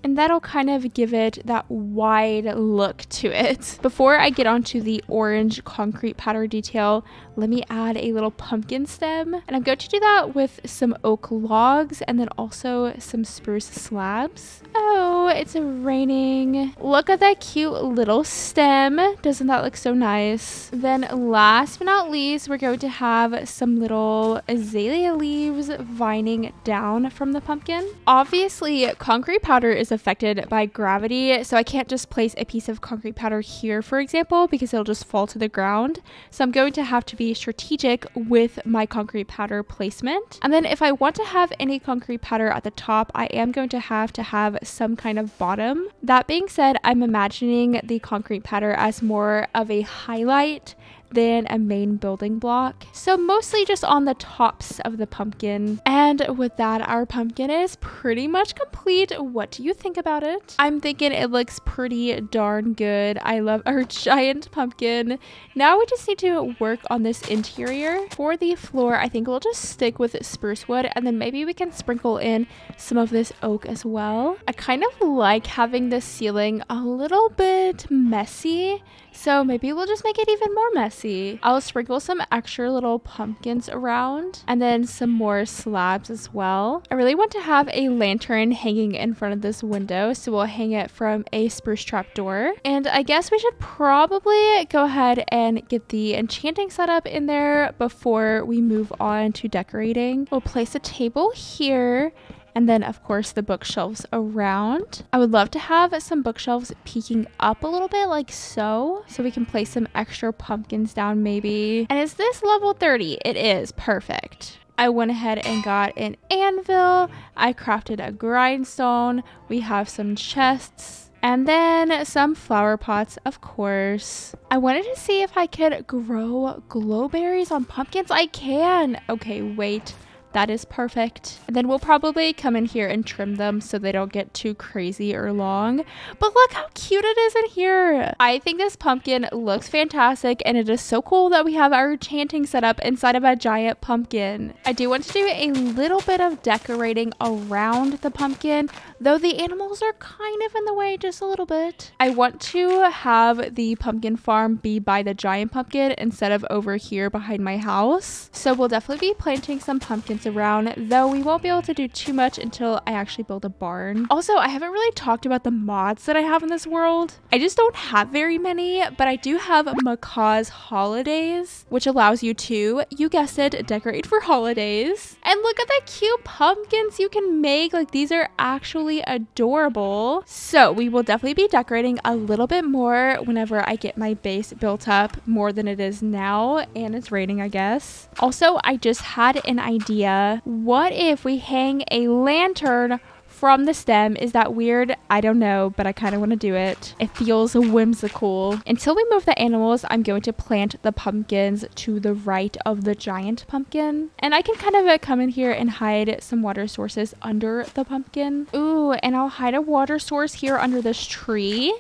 And that'll kind of give it that wide look to it. Before I get onto the orange concrete powder detail, let me add a little pumpkin stem. And I'm going to do that with some oak logs and then also some spruce slabs. Oh, it's raining. Look at that cute little stem. Doesn't that look so nice? Then last but not least, we're going to have some little azalea leaves vining down from the pumpkin. Obviously, concrete powder is affected by gravity, so I can't just place a piece of concrete powder here, for example, because it'll just fall to the ground. So I'm going to have to be strategic with my concrete powder placement. And then if I want to have any concrete powder at the top, I am going to have some kind of bottom. That being said, I'm imagining the concrete powder as more of a highlight than a main building block. So mostly just on the tops of the pumpkin. And with that, our pumpkin is pretty much complete. What do you think about it? I'm thinking it looks pretty darn good. I love our giant pumpkin. Now we just need to work on this interior. For the floor, I think we'll just stick with spruce wood, and then maybe we can sprinkle in some of this oak as well. I kind of like having the ceiling a little bit messy, so maybe we'll just make it even more messy. I'll sprinkle some extra little pumpkins around and then some more slabs as well. I really want to have a lantern hanging in front of this window, so we'll hang it from a spruce trapdoor. And I guess we should probably go ahead and get the enchanting setup in there before we move on to decorating. We'll place a table here. And then, of course, the bookshelves around. I would love to have some bookshelves peeking up a little bit like so we can place some extra pumpkins down maybe. And is this level 30? It is. Perfect. I went ahead and got an anvil. I crafted a grindstone. We have some chests. And then some flower pots, of course. I wanted to see if I could grow glowberries on pumpkins. I can. Okay, wait. That is perfect. And then we'll probably come in here and trim them so they don't get too crazy or long. But look how cute it is in here. I think this pumpkin looks fantastic, and it is so cool that we have our enchanting setup inside of a giant pumpkin. I do want to do a little bit of decorating around the pumpkin, though the animals are kind of in the way just a little bit. I want to have the pumpkin farm be by the giant pumpkin instead of over here behind my house. So we'll definitely be planting some pumpkins fields around, though we won't be able to do too much until I actually build a barn. Also, I haven't really talked about the mods that I have in this world. I just don't have very many, but I do have Macaw's Holidays, which allows you to, you guessed it, decorate for holidays. And look at the cute pumpkins you can make. Like, these are actually adorable. So we will definitely be decorating a little bit more whenever I get my base built up, more than it is now, and it's raining, I guess. Also, I just had an idea. What if we hang a lantern from the stem? Is that weird? I don't know, but I kind of want to do it. It feels whimsical. Until we move the animals, I'm going to plant the pumpkins to the right of the giant pumpkin. And I can kind of come in here and hide some water sources under the pumpkin. Ooh, and I'll hide a water source here under this tree.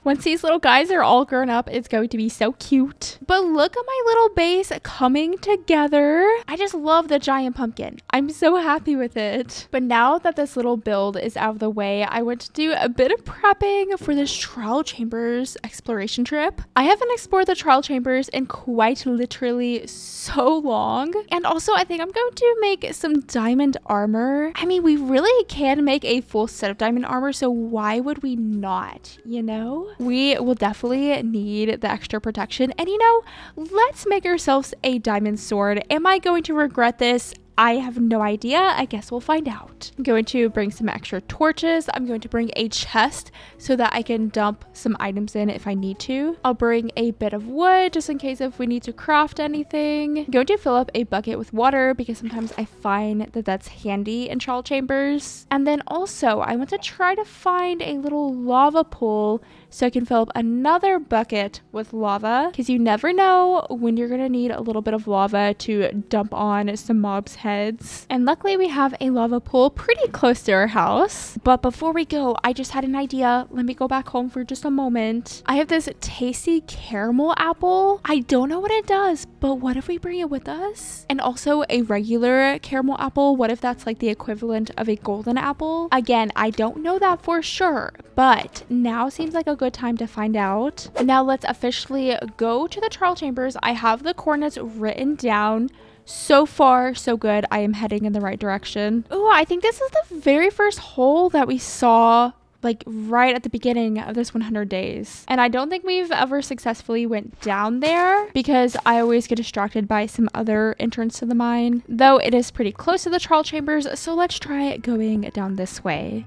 Once these little guys are all grown up, it's going to be so cute. But look at my little base coming together. I just love the giant pumpkin. I'm so happy with it. But now that this little build is out of the way, I want to do a bit of prepping for this trial chambers exploration trip. I haven't explored the trial chambers in quite literally so long. And also, I think I'm going to make some diamond armor. I mean, we really can make a full set of diamond armor, so why would we not, you know? We will definitely need the extra protection. And you know, let's make ourselves a diamond sword. Am I going to regret this? I have no idea. I guess we'll find out. I'm going to bring some extra torches. I'm going to bring a chest so that I can dump some items in if I need to. I'll bring a bit of wood just in case if we need to craft anything. I'm going to fill up a bucket with water because sometimes I find that that's handy in trial chambers. And then also I want to try to find a little lava pool so I can fill up another bucket with lava, because you never know when you're going to need a little bit of lava to dump on some mobs' heads. And luckily we have a lava pool pretty close to our house. But before we go, I just had an idea. Let me go back home for just a moment. I have this tasty caramel apple. I don't know what it does, but what if we bring it with us? And also a regular caramel apple. What if that's like the equivalent of a golden apple? Again, I don't know that for sure, but now seems like a good time to find out. Now let's officially go to the trial chambers. I have the coordinates written down. So far, so good. I am heading in the right direction. Oh, I think this is the very first hole that we saw like right at the beginning of this 100 days. And I don't think we've ever successfully went down there because I always get distracted by some other entrance to the mine, though it is pretty close to the trial chambers. So let's try going down this way.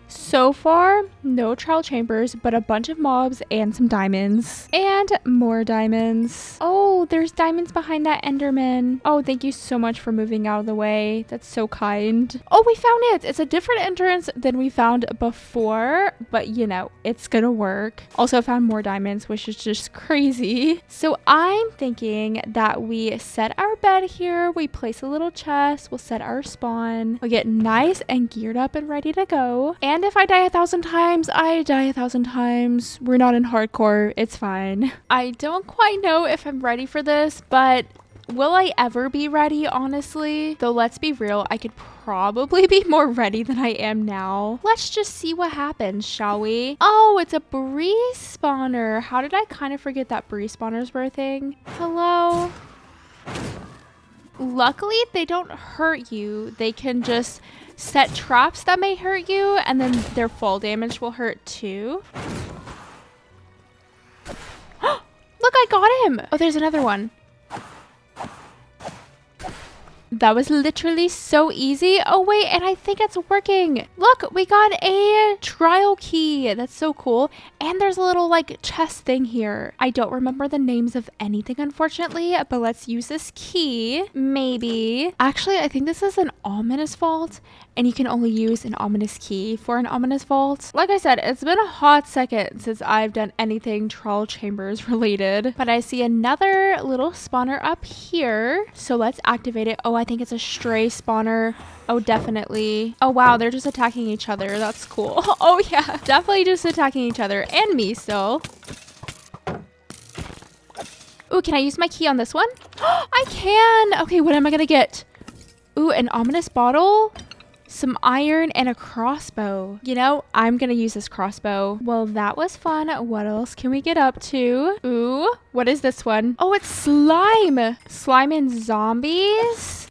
So far, no trial chambers, but a bunch of mobs and some diamonds. And more diamonds. Oh, there's diamonds behind that Enderman. Oh, thank you so much for moving out of the way. That's so kind. Oh, we found it. It's a different entrance than we found before, but you know, it's gonna work. Also found more diamonds, which is just crazy. So I'm thinking that we set our bed here. We place a little chest. We'll set our spawn. We'll get nice and geared up and ready to go. And if I die 1,000 times, I die 1,000 times. We're not in hardcore. It's fine. I don't quite know if I'm ready for this, but will I ever be ready, honestly? Though let's be real, I could probably be more ready than I am now. Let's just see what happens, shall we? Oh, it's a breeze spawner. How did I kind of forget that breeze spawners were a thing? Hello? Luckily, they don't hurt you. They can just set traps that may hurt you, and then their fall damage will hurt too. Look, I got him! Oh, there's another one. That was literally so easy. Oh wait, and I think it's working. Look, we got a trial key. That's so cool. And there's a little like chest thing here. I don't remember the names of anything, unfortunately, but let's use this key. Maybe. Actually, I think this is an ominous vault, and you can only use an ominous key for an ominous vault. Like I said, it's been a hot second since I've done anything trial chambers related, but I see another little spawner up here. So let's activate it. Oh, I think it's a stray spawner. Oh, definitely. Oh, wow. They're just attacking each other. That's cool. Oh, yeah. Definitely just attacking each other and me still. Ooh, can I use my key on this one? I can. Okay, what am I going to get? Ooh, an ominous bottle. some iron, and a crossbow. You know, I'm gonna use this crossbow. Well, that was fun. What else can we get up to? Ooh, what is this one? Oh, it's slime. Slime and zombies.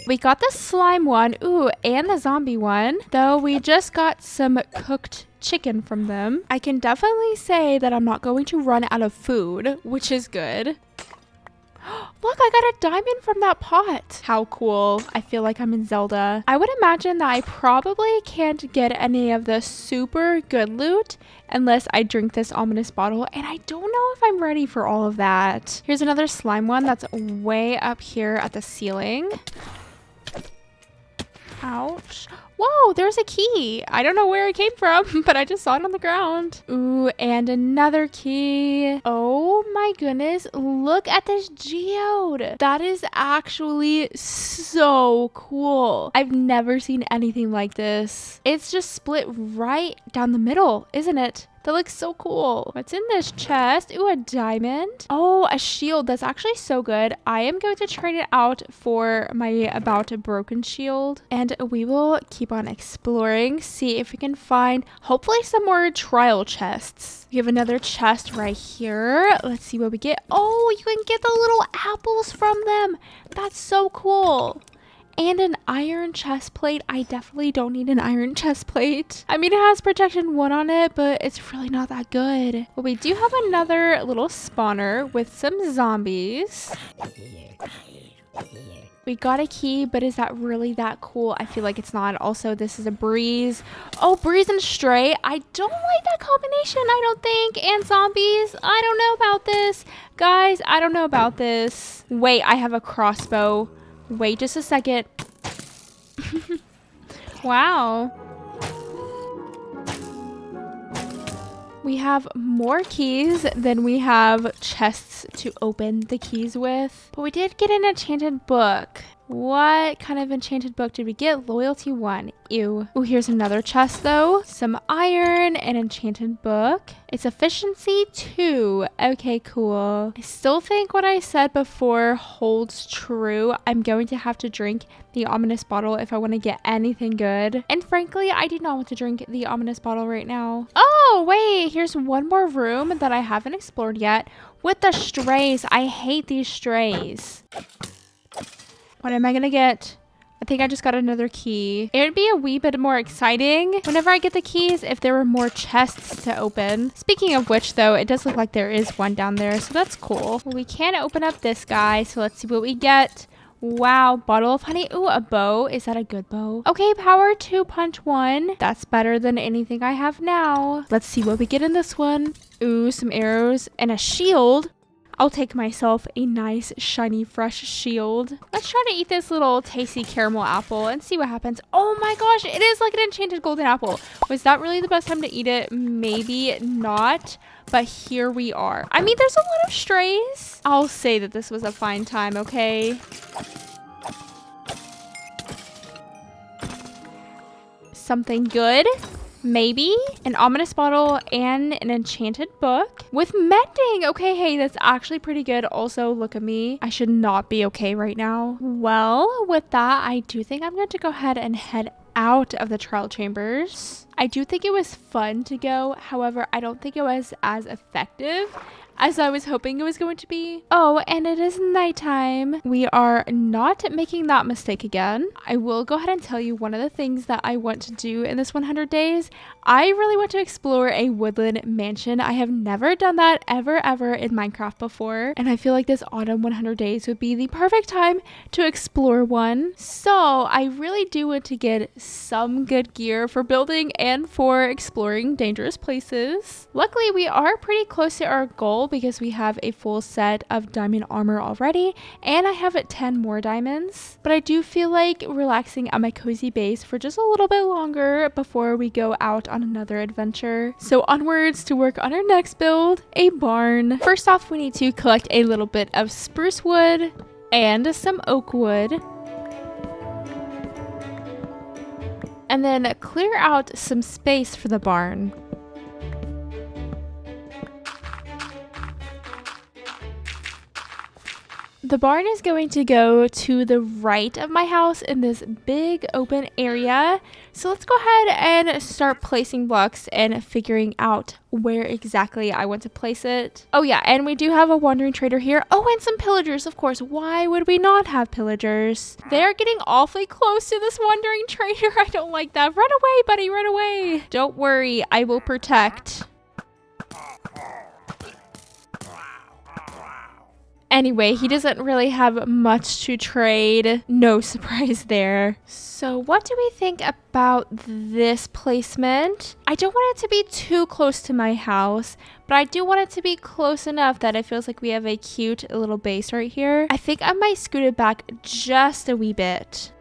We got the slime one, ooh, and the zombie one, though we just got some cooked chicken from them. I can definitely say that I'm not going to run out of food, which is good. Look, I got a diamond from that pot. How cool. I feel like I'm in Zelda. I would imagine that I probably can't get any of the super good loot unless I drink this ominous bottle, and I don't know if I'm ready for all of that. Here's another slime one that's way up here at the ceiling. Ouch. Whoa, there's a key. I don't know where it came from, but I just saw it on the ground. Ooh, and another key. Oh my goodness. Look at this geode. That is actually so cool. I've never seen anything like this. It's just split right down the middle, isn't it? That looks so cool. What's in this chest? Ooh, a diamond. Oh, a shield. That's actually so good. I am going to trade it out for my about broken shield. And we will keep on exploring. See if we can find, hopefully, some more trial chests. We have another chest right here. Let's see what we get. Oh, you can get the little apples from them. That's so cool. And an iron chest plate. I definitely don't need an iron chest plate. I mean, it has protection 1 on it, but it's really not that good. But we do have another little spawner with some zombies. We got a key, but is that really that cool? I feel like it's not. Also, this is a breeze. Oh, breeze and stray. I don't like that combination, I don't think. And zombies. I don't know about this. Guys, I don't know about this. Wait, I have a crossbow. Wait just a second. Wow. We have more keys than we have chests to open the keys with. But we did get an enchanted book. What kind of enchanted book did we get? Loyalty 1. Ew. Oh, here's another chest though. Some iron, an enchanted book. It's efficiency 2. Okay, cool. I still think what I said before holds true. I'm going to have to drink the ominous bottle if I want to get anything good. And frankly, I do not want to drink the ominous bottle right now. Oh, wait. Here's one more room that I haven't explored yet with the strays. I hate these strays. What am I gonna get? I think I just got another key. It would be a wee bit more exciting whenever I get the keys if there were more chests to open. Speaking of which, though, it does look like there is one down there, so that's cool. Well, we can open up this guy, so let's see what we get. Wow, bottle of honey. Ooh, a bow. Is that a good bow? Okay, power 2, punch 1. That's better than anything I have now. Let's see what we get in this one. Ooh, some arrows and a shield. I'll take myself a nice, shiny, fresh shield. Let's try to eat this little tasty caramel apple and see what happens. Oh my gosh, it is like an enchanted golden apple. Was that really the best time to eat it? Maybe not, but here we are. I mean, there's a lot of strays. I'll say that this was a fine time, okay? Something good? Maybe an ominous bottle and an enchanted book with mending. Okay, hey, that's actually pretty good. Also, look at me. I should not be okay right now. Well, with that, I do think I'm going to go ahead and head out of the trial chambers. I do think it was fun to go. However, I don't think it was as effective as I was hoping it was going to be. Oh, and it is nighttime. We are not making that mistake again. I will go ahead and tell you one of the things that I want to do in this 100 days. I really want to explore a woodland mansion. I have never done that ever in Minecraft before. And I feel like this autumn 100 days would be the perfect time to explore one. So I really do want to get some good gear for building and for exploring dangerous places. Luckily, we are pretty close to our goal because we have a full set of diamond armor already, and I have 10 more diamonds. But I do feel like relaxing at my cozy base for just a little bit longer before we go out on another adventure. So onwards to work on our next build, a barn. First off, we need to collect a little bit of spruce wood and some oak wood. And then clear out some space for the barn. The barn is going to go to the right of my house in this big open area. So let's go ahead and start placing blocks and figuring out where exactly I want to place it. Oh yeah, and we do have a wandering trader here. Oh, and some pillagers, of course. Why would we not have pillagers? They're getting awfully close to this wandering trader. I don't like that. Run away, buddy, run away. Don't worry, I will protect. Anyway, he doesn't really have much to trade. No surprise there. So what do we think about this placement? I don't want it to be too close to my house, but I do want it to be close enough that it feels like we have a cute little base right here. I think I might scoot it back just a wee bit.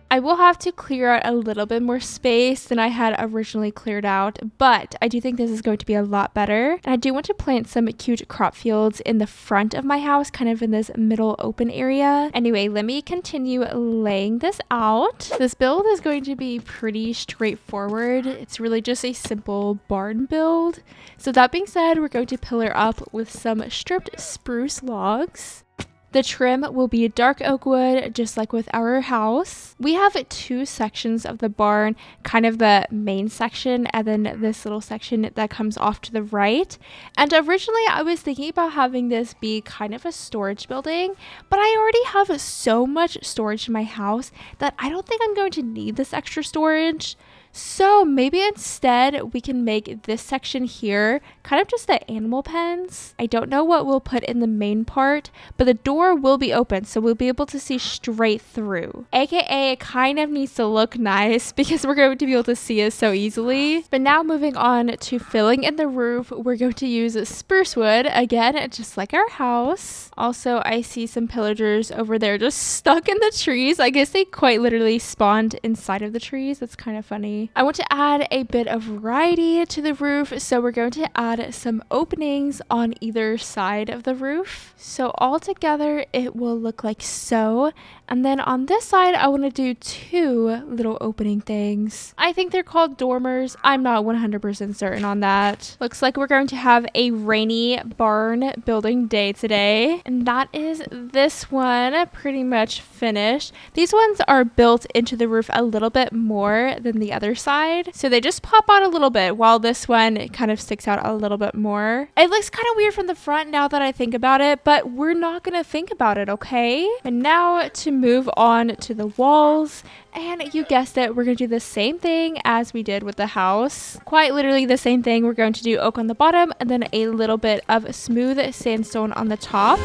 I will have to clear out a little bit more space than I had originally cleared out, but I do think this is going to be a lot better. And I do want to plant some cute crop fields in the front of my house, kind of in this middle open area. Anyway, let me continue laying this out. This build is going to be pretty straightforward. It's really just a simple barn build. So that being said, we're going to pillar up with some stripped spruce logs. The trim will be dark oak wood, just like with our house. We have two sections of the barn, kind of the main section and then this little section that comes off to the right. And originally I was thinking about having this be kind of a storage building, but I already have so much storage in my house that I don't think I'm going to need this extra storage. So maybe instead we can make this section here kind of just the animal pens. I don't know what we'll put in the main part, but the door will be open, so we'll be able to see straight through. AKA it kind of needs to look nice because we're going to be able to see it so easily. But now moving on to filling in the roof, we're going to use spruce wood again, just like our house. Also, I see some pillagers over there just stuck in the trees. I guess they quite literally spawned inside of the trees. That's kind of funny. I want to add a bit of variety to the roof, so we're going to add some openings on either side of the roof. So all together it will look like so. And then on this side, I want to do two little opening things. I think they're called dormers. I'm not 100% certain on that. Looks like we're going to have a rainy barn building day today. And that is this one pretty much finished. These ones are built into the roof a little bit more than the other side. So they just pop out a little bit while this one kind of sticks out a little bit more. It looks kind of weird from the front now that I think about it, but we're not going to think about it, okay? And now to move on to the walls, and you guessed it, we're going to do the same thing as we did with the house. Quite literally the same thing. We're going to do oak on the bottom and then a little bit of smooth sandstone on the top.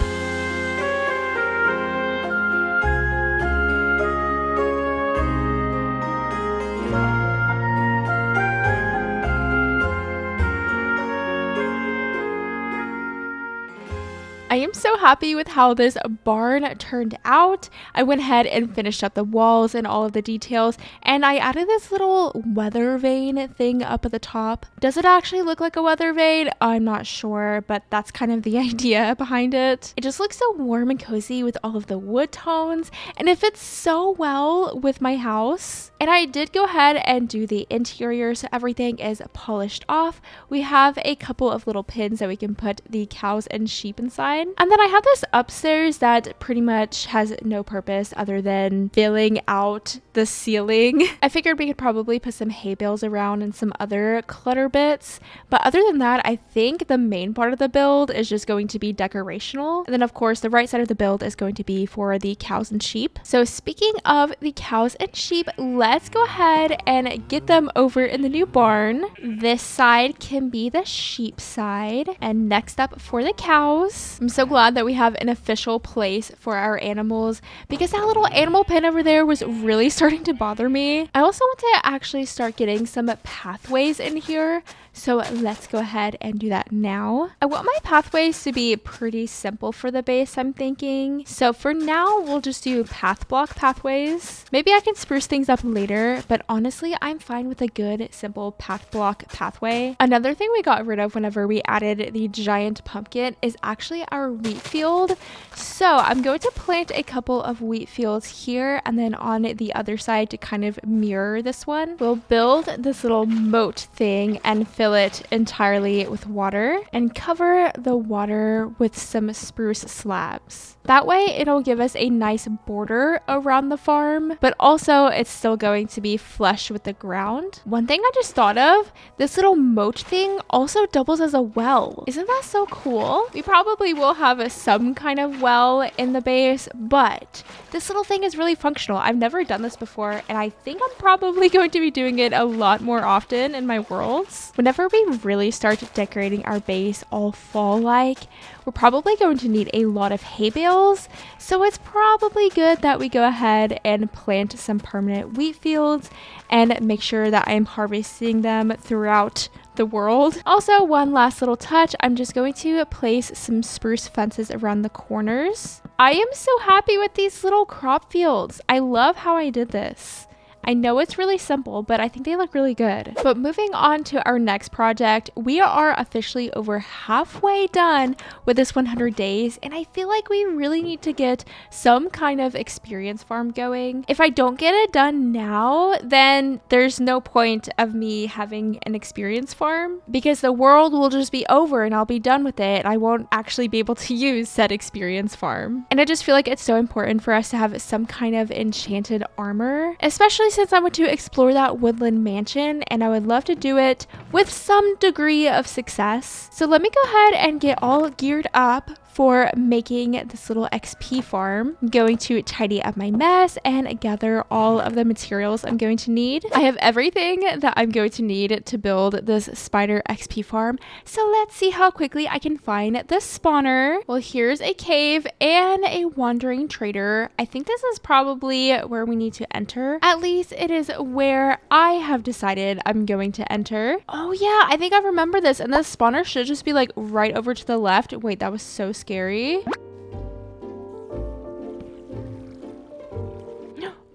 I am so happy with how this barn turned out. I went ahead and finished up the walls and all of the details, and I added this little weather vane thing up at the top. Does it actually look like a weather vane? I'm not sure, but that's kind of the idea behind it. It just looks so warm and cozy with all of the wood tones, and it fits so well with my house. And I did go ahead and do the interior, so everything is polished off. We have a couple of little pins that we can put the cows and sheep inside. And then I have this upstairs that pretty much has no purpose other than filling out the ceiling. I figured we could probably put some hay bales around and some other clutter bits. But other than that, I think the main part of the build is just going to be decorational. And then of course, the right side of the build is going to be for the cows and sheep. So speaking of the cows and sheep, let's go ahead and get them over in the new barn. This side can be the sheep side. And next up for the cows. I'm so glad that we have an official place for our animals because that little animal pen over there was really starting to bother me. I also want to actually start getting some pathways in here So let's go ahead and do that now. I want my pathways to be pretty simple for the base, I'm thinking. So for now, we'll just do path block pathways. Maybe I can spruce things up later, but honestly, I'm fine with a good, simple path block pathway. Another thing we got rid of whenever we added the giant pumpkin is actually our wheat field. So I'm going to plant a couple of wheat fields here and then on the other side to kind of mirror this one. We'll build this little moat thing and fill it entirely with water and cover the water with some spruce slabs. That way it'll give us a nice border around the farm, but also it's still going to be flush with the ground. One thing I just thought of, this little moat thing also doubles as a well. Isn't that so cool? We probably will have some kind of well in the base, but this little thing is really functional. I've never done this before, and I think I'm probably going to be doing it a lot more often in my worlds. Whenever we really start decorating our base all fall-like, we're probably going to need a lot of hay bales, so it's probably good that we go ahead and plant some permanent wheat fields and make sure that I am harvesting them throughout the world. Also, one last little touch, I'm just going to place some spruce fences around the corners. I am so happy with these little crop fields. I love how I did this. I know it's really simple, but I think they look really good. But moving on to our next project, we are officially over halfway done with this 100 days, and I feel like we really need to get some kind of experience farm going. If I don't get it done now, then there's no point of me having an experience farm because the world will just be over and I'll be done with it. I won't actually be able to use said experience farm. And I just feel like it's so important for us to have some kind of enchanted armor, especially since I want to explore that woodland mansion and I would love to do it with some degree of success. So let me go ahead and get all geared up for making this little XP farm. I'm going to tidy up my mess and gather all of the materials I'm going to need. I have everything that I'm going to need to build this spider XP farm. So let's see how quickly I can find the spawner. Well, here's a cave and a wandering trader. I think this is probably where we need to enter. At least it is where I have decided I'm going to enter. Oh yeah, I think I remember this, and the spawner should just be like right over to the left. Wait, that was so scary.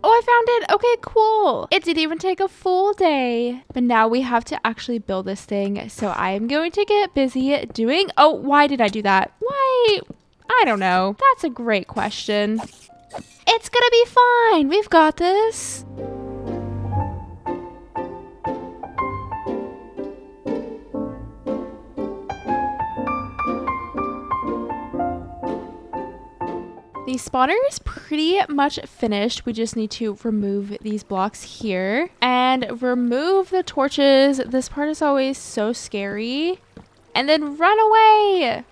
Oh, I found it. Okay, cool. It didn't even take a full day. But now we have to actually build this thing. So I am going to get busy doing... Oh, why did I do that? Why? I don't know. That's a great question. It's gonna be fine. We've got this. The spawner is pretty much finished. We just need to remove these blocks here and remove the torches. This part is always so scary. And then run away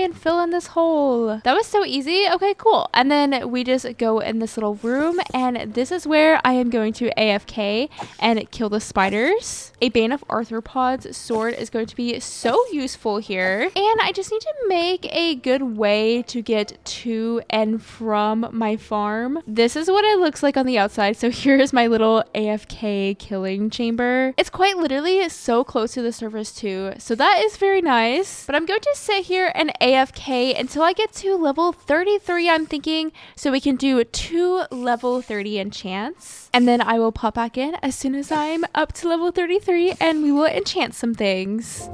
and fill in this hole. That was so easy. Okay, cool. And then we just go in this little room, and this is where I am going to AFK and kill the spiders. A Bane of Arthropods sword is going to be so useful here. And I just need to make a good way to get to and from my farm. This is what it looks like on the outside. So here's my little AFK killing chamber. It's quite literally so close to the surface too. So that is very nice. But I'm going to sit here and AFK until I get to level 33, I'm thinking, so we can do 2 level 30 enchants. And then I will pop back in as soon as I'm up to level 33 and we will enchant some things.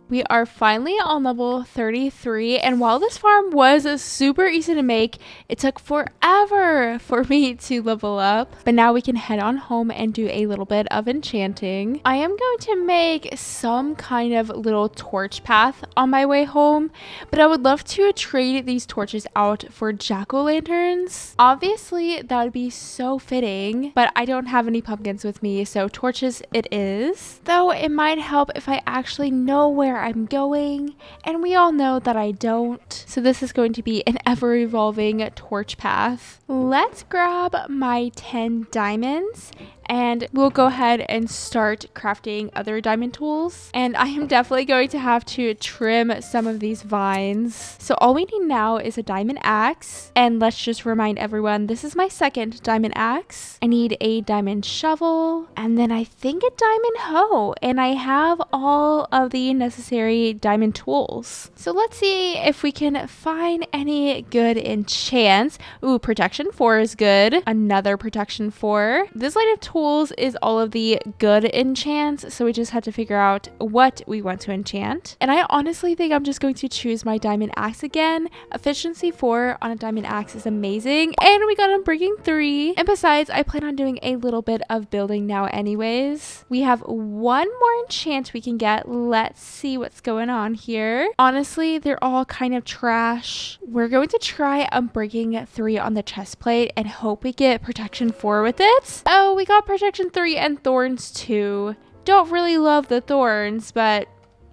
We are finally on level 33, and while this farm was super easy to make, it took forever for me to level up. But now we can head on home and do a little bit of enchanting. I am going to make some kind of little torch path on my way home, but I would love to trade these torches out for jack-o'-lanterns. Obviously, that would be so fitting, but I don't have any pumpkins with me, so torches it is. Though it might help if I actually know where I'm going, and we all know that I don't. So this is going to be an ever-evolving torch path. Let's grab my 10 diamonds and we'll go ahead and start crafting other diamond tools. And I am definitely going to have to trim some of these vines. So all we need now is a diamond axe. And let's just remind everyone, this is my second diamond axe. I need a diamond shovel, and then I think a diamond hoe. And I have all of the necessary diamond tools. So let's see if we can find any good enchants. Ooh, protection 4 is good. Another protection 4. This line of tools is all of the good enchants, so we just have to figure out what we want to enchant. And I honestly think I'm just going to choose my diamond axe again. Efficiency 4 on a diamond axe is amazing, and we got unbreaking 3. And besides, I plan on doing a little bit of building now anyways. We have one more enchant we can get. Let's see what's going on here. Honestly, they're all kind of trash. We're going to try unbreaking 3 on the chest plate and hope we get protection 4 with it. Oh, we got protection 3 and thorns 2. Don't really love the thorns, but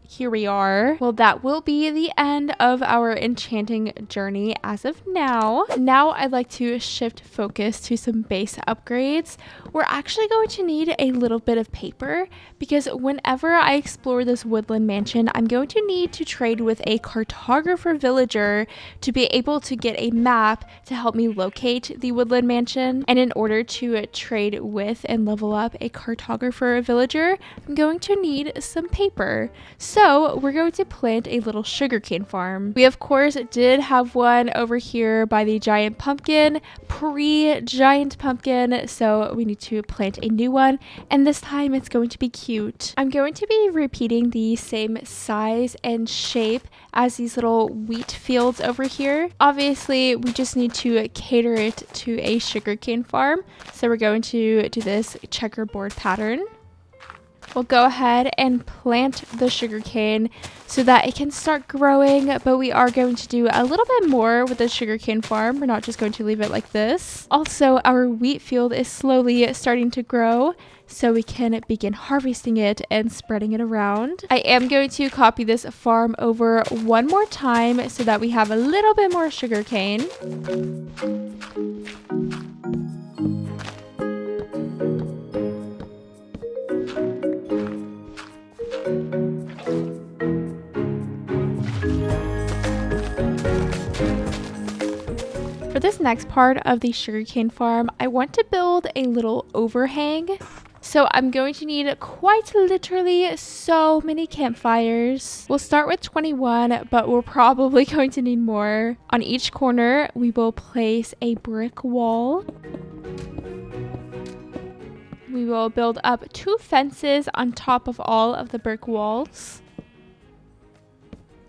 here we are. Well, that will be the end of our enchanting journey as of now. Now I'd like to shift focus to some base upgrades. We're actually going to need a little bit of paper because whenever I explore this woodland mansion, I'm going to need to trade with a cartographer villager to be able to get a map to help me locate the woodland mansion. And in order to trade with and level up a cartographer villager, I'm going to need some paper. So we're going to plant a little sugarcane farm. We of course did have one over here by the giant pumpkin, pre-giant pumpkin, so we need to plant a new one, and this time it's going to be cute. I'm going to be repeating the same size and shape as these little wheat fields over here. Obviously, we just need to cater it to a sugarcane farm, so we're going to do this checkerboard pattern. We'll go ahead and plant the sugarcane so that it can start growing, but we are going to do a little bit more with the sugarcane farm. We're not just going to leave it like this. Also, our wheat field is slowly starting to grow, so we can begin harvesting it and spreading it around. I am going to copy this farm over one more time so that we have a little bit more sugarcane. For this next part of the sugarcane farm, I want to build a little overhang. So I'm going to need quite literally so many campfires. We'll start with 21, but we're probably going to need more. On each corner, we will place a brick wall. We will build up 2 fences on top of all of the brick walls.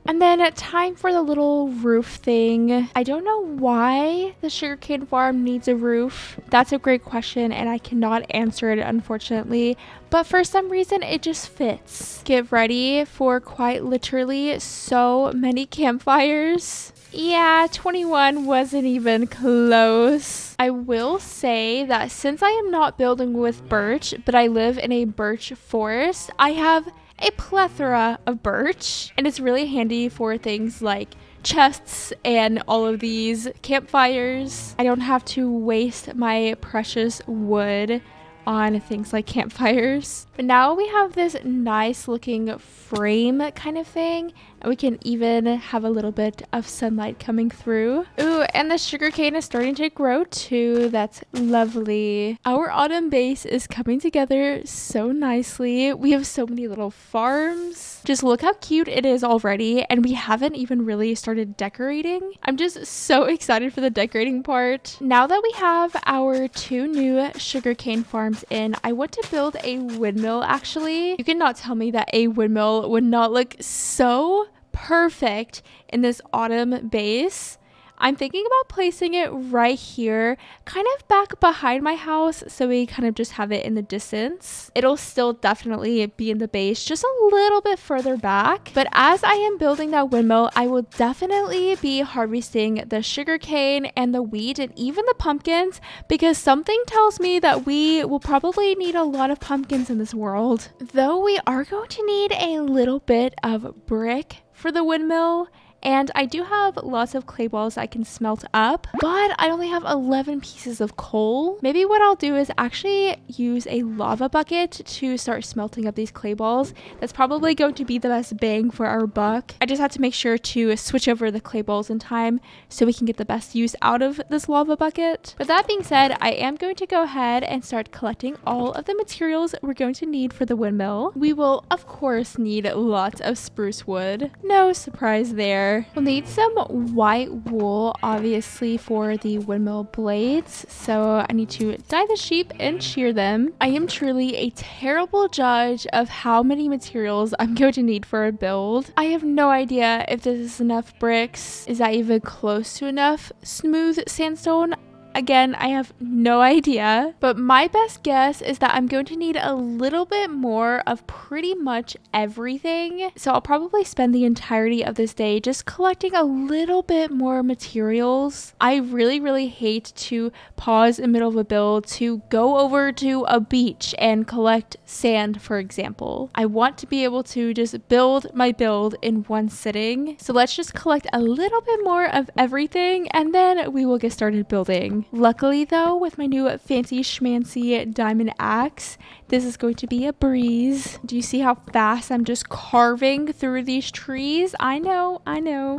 And then time for the little roof thing. I don't know why the sugarcane farm needs a roof. That's a great question and I cannot answer it, unfortunately. But for some reason, it just fits. Get ready for quite literally so many campfires. Yeah, 21 wasn't even close. I will say that since I am not building with birch, but I live in a birch forest, I have a plethora of birch, and it's really handy for things like chests and all of these campfires. I don't have to waste my precious wood on things like campfires. But now we have this nice looking frame kind of thing, and we can even have a little bit of sunlight coming through. Ooh, and the sugarcane is starting to grow too. That's lovely. Our autumn base is coming together so nicely. We have so many little farms. Just look how cute it is already, and we haven't even really started decorating. I'm just so excited for the decorating part. Now that we have our 2 new sugarcane farms in, I want to build a windmill actually. You cannot tell me that a windmill would not look so perfect in this autumn base. I'm thinking about placing it right here, kind of back behind my house, so we kind of just have it in the distance. It'll still definitely be in the base, just a little bit further back. But as I am building that windmill, I will definitely be harvesting the sugarcane and the wheat and even the pumpkins, because something tells me that we will probably need a lot of pumpkins in this world. Though we are going to need a little bit of brick for the windmill, And I do have lots of clay balls I can smelt up, but I only have 11 pieces of coal. Maybe what I'll do is actually use a lava bucket to start smelting up these clay balls. That's probably going to be the best bang for our buck. I just have to make sure to switch over the clay balls in time so we can get the best use out of this lava bucket. But that being said, I am going to go ahead and start collecting all of the materials we're going to need for the windmill. We will of course need lots of spruce wood. No surprise there. We'll need some white wool obviously for the windmill blades, so I need to dye the sheep and shear them. I am truly a terrible judge of how many materials I'm going to need for a build. I have no idea if this is enough bricks. Is that even close to enough smooth sandstone? Again, I have no idea, but my best guess is that I'm going to need a little bit more of pretty much everything. So I'll probably spend the entirety of this day just collecting a little bit more materials. I really hate to pause in the middle of a build to go over to a beach and collect sand, for example. I want to be able to just build my build in one sitting. So let's just collect a little bit more of everything and then we will get started building. Luckily though, with my new fancy schmancy diamond axe, this is going to be a breeze. Do you see how fast I'm just carving through these trees? I know,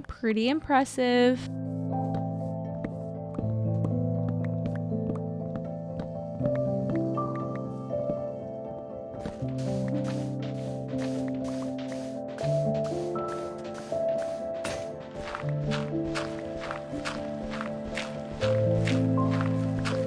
pretty impressive.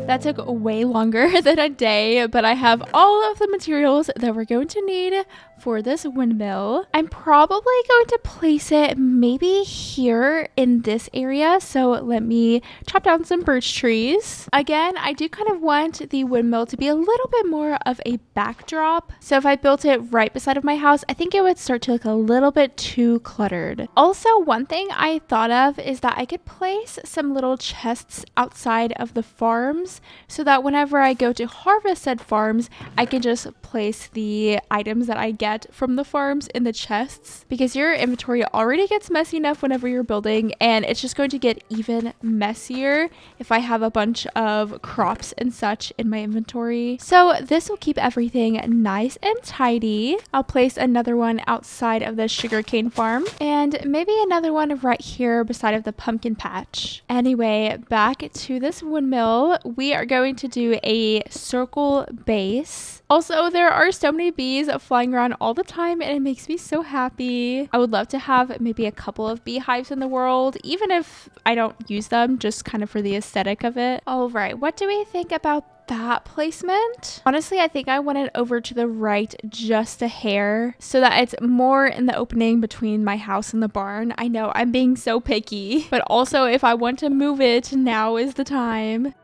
That took way longer than a day, but I have all of the materials that we're going to need for this windmill. I'm probably going to place it maybe here in this area. So let me chop down some birch trees. Again, I do kind of want the windmill to be a little bit more of a backdrop. So if I built it right beside of my house, I think it would start to look a little bit too cluttered. Also, one thing I thought of is that I could place some little chests outside of the farms so that whenever I go to harvest said farms, I can just place the items that I get from the farms in the chests, because your inventory already gets messy enough whenever you're building, and it's just going to get even messier if I have a bunch of crops and such in my inventory. So this will keep everything nice and tidy. I'll place another one outside of the sugarcane farm and maybe another one right here beside of the pumpkin patch. Anyway, back to this windmill. We are going to do a circle base. Also, there are so many bees flying around all the time and it makes me so happy. I would love to have maybe a couple of beehives in the world, even if I don't use them, just kind of for the aesthetic of it. All right, what do we think about that placement? Honestly, I think I want it over to the right just a hair so that it's more in the opening between my house and the barn. I know I'm being so picky, but also if I want to move it, now is the time.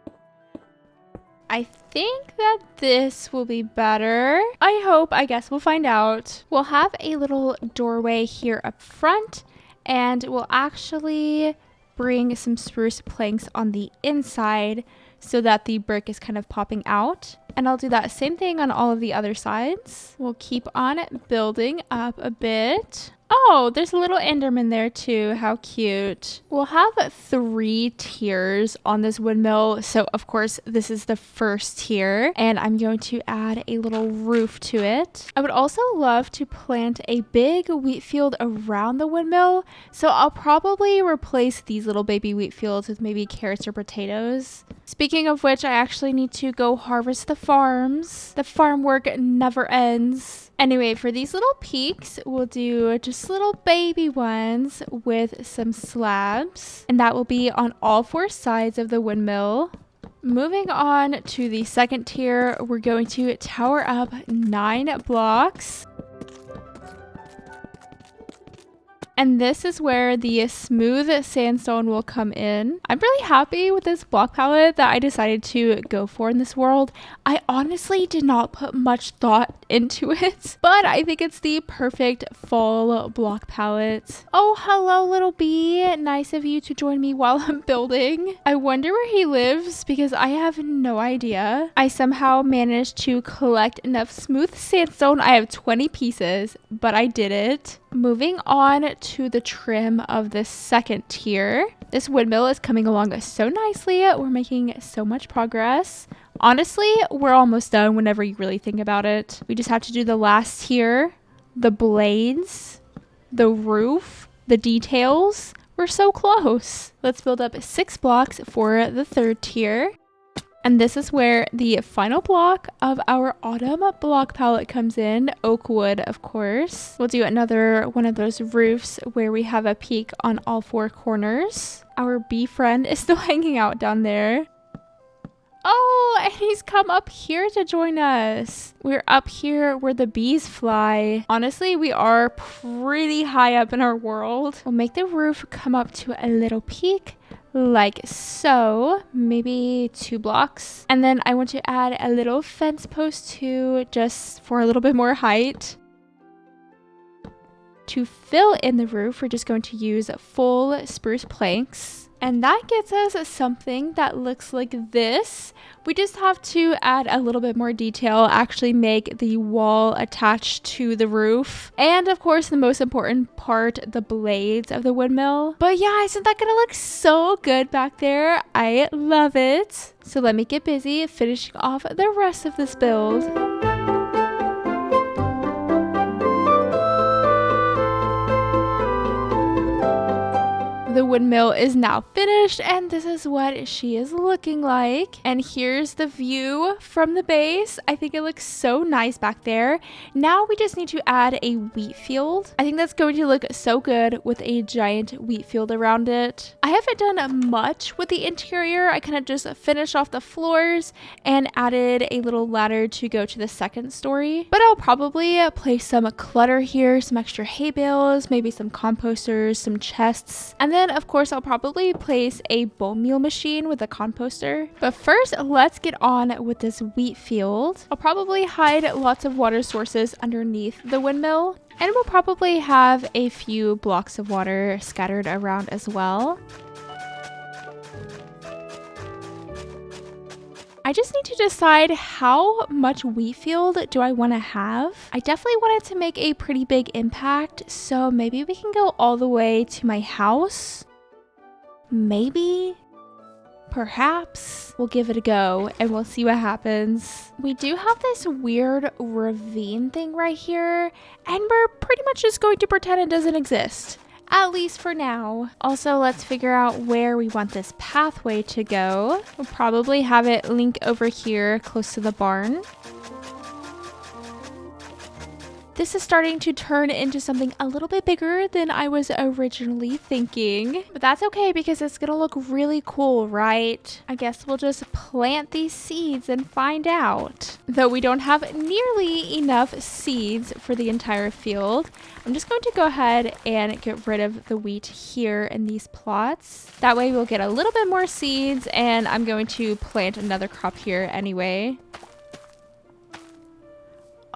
I think that this will be better. I hope. I guess we'll find out. We'll have a little doorway here up front, and we'll actually bring some spruce planks on the inside so that the brick is kind of popping out. And I'll do that same thing on all of the other sides. We'll keep on building up a bit. Oh, there's a little Enderman there too. How cute. We'll have 3 tiers on this windmill. So of course, this is the first tier and I'm going to add a little roof to it. I would also love to plant a big wheat field around the windmill. So I'll probably replace these little baby wheat fields with maybe carrots or potatoes. Speaking of which, I actually need to go harvest the farms. The farm work never ends. Anyway, for these little peaks, we'll do just little baby ones with some slabs, and that will be on all 4 sides of the windmill. Moving on to the second tier, we're going to tower up 9 blocks. And this is where the smooth sandstone will come in. I'm really happy with this block palette that I decided to go for in this world. I honestly did not put much thought into it, but I think it's the perfect fall block palette. Oh, hello, little bee. Nice of you to join me while I'm building. I wonder where he lives because I have no idea. I somehow managed to collect enough smooth sandstone. I have 20 pieces, but I did it. Moving on to the trim of the second tier. This windmill is coming along so nicely. We're making so much progress. Honestly, we're almost done whenever you really think about it. We just have to do the last tier, the blades, the roof, the details. We're so close. Let's build up 6 blocks for the third tier. And this is where the final block of our autumn block palette comes in. Oak wood, of course. We'll do another one of those roofs where we have a peak on all 4 corners. Our bee friend is still hanging out down there. Oh, and he's come up here to join us. We're up here where the bees fly. Honestly, we are pretty high up in our world. We'll make the roof come up to a little peak. Like so, maybe 2 blocks. And then I want to add a little fence post too, just for a little bit more height. To fill in the roof, we're just going to use full spruce planks. And that gets us something that looks like this. We just have to add a little bit more detail, actually make the wall attached to the roof. And of course, the most important part, the blades of the windmill. But yeah, isn't that gonna look so good back there? I love it. So let me get busy finishing off the rest of this build. The windmill is now finished, and this is what she is looking like. And here's the view from the base. I think it looks so nice back there. Now we just need to add a wheat field. I think that's going to look so good with a giant wheat field around it. I haven't done much with the interior. I kind of just finished off the floors and added a little ladder to go to the second story. But I'll probably place some clutter here, some extra hay bales, maybe some composters, some chests, and then of course, I'll probably place a bone meal machine with a composter. But first, let's get on with this wheat field. I'll probably hide lots of water sources underneath the windmill. And we'll probably have a few blocks of water scattered around as well. I just need to decide how much wheat field do I want to have. I definitely want it to make a pretty big impact, so maybe we can go all the way to my house. Maybe, perhaps. We'll give it a go and we'll see what happens. We do have this weird ravine thing right here, and we're pretty much just going to pretend it doesn't exist. At least for now. Also, let's figure out where we want this pathway to go. We'll probably have it link over here close to the barn. This is starting to turn into something a little bit bigger than I was originally thinking. But that's okay because it's gonna look really cool, right? I guess we'll just plant these seeds and find out. Though we don't have nearly enough seeds for the entire field, I'm just going to go ahead and get rid of the wheat here in these plots. That way we'll get a little bit more seeds, and I'm going to plant another crop here anyway.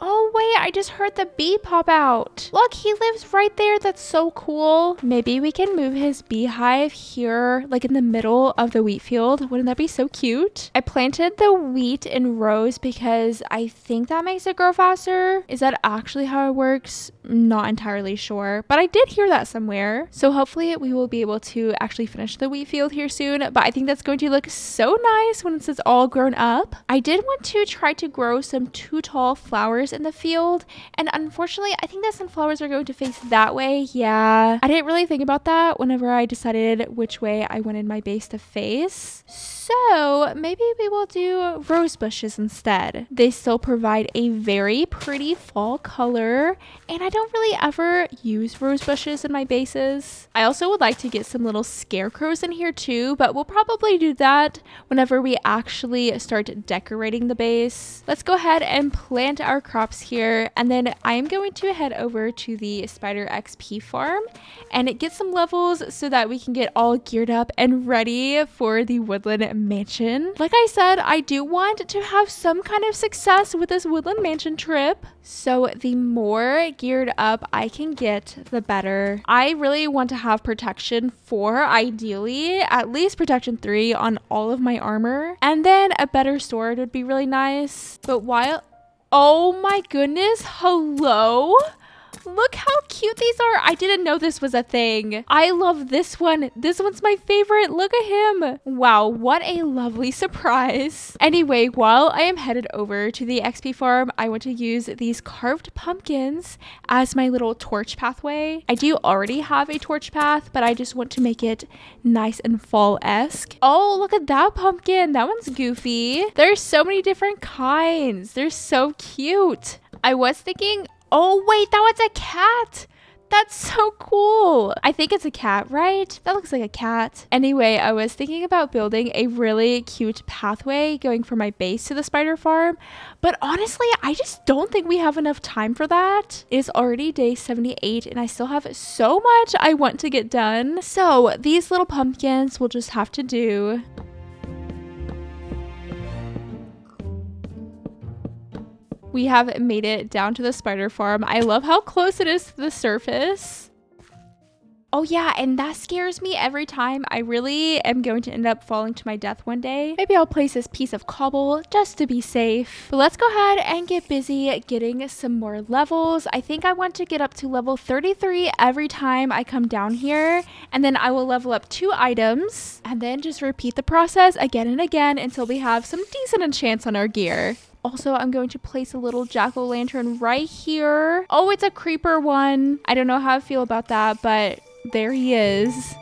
Oh wait, I just heard the bee pop out. Look, he lives right there. That's so cool. Maybe we can move his beehive here, like in the middle of the wheat field. Wouldn't that be so cute? I planted the wheat in rows because I think that makes it grow faster. Is that actually how it works? Not entirely sure, but I did hear that somewhere. So hopefully we will be able to actually finish the wheat field here soon, but I think that's going to look so nice once it's all grown up. I did want to try to grow some too tall flowers in the field, and unfortunately I think the sunflowers are going to face that way. Yeah, I didn't really think about that whenever I decided which way I wanted my base to face. So maybe we will do rose bushes instead. They still provide a very pretty fall color, and I don't really ever use rose bushes in my bases. I also would like to get some little scarecrows in here too, but we'll probably do that whenever we actually start decorating the base. Let's go ahead and plant our crops here, and then I'm going to head over to the Spider XP farm and get some levels so that we can get all geared up and ready for the woodland mansion. Like I said, I do want to have some kind of success with this woodland mansion trip, so the more geared up I can get, the better. I really want to have protection 4, ideally at least protection 3 on all of my armor, and then a better sword would be really nice. But while oh my goodness, hello? Look how cute these are. I didn't know this was a thing. I love this one. This one's my favorite. Look at him. Wow, what a lovely surprise. Anyway, while I am headed over to the XP farm, I want to use these carved pumpkins as my little torch pathway. I do already have a torch path, but I just want to make it nice and fall-esque. Oh, look at that pumpkin. That one's goofy. There's so many different kinds. They're so cute. I was thinking, oh wait, that one's a cat. That's so cool. I think it's a cat, right? That looks like a cat. Anyway, I was thinking about building a really cute pathway going from my base to the spider farm. But honestly, I just don't think we have enough time for that. It is already day 78 and I still have so much I want to get done. So these little pumpkins will just have to do. We have made it down to the spider farm. I love how close it is to the surface. Oh yeah, and that scares me every time. I really am going to end up falling to my death one day. Maybe I'll place this piece of cobble just to be safe. But let's go ahead and get busy getting some more levels. I think I want to get up to level 33 every time I come down here. And then I will level up 2 items. And then just repeat the process again and again until we have some decent enchants on our gear. Also, I'm going to place a little jack-o'-lantern right here. Oh, it's a creeper one. I don't know how I feel about that, but there he is.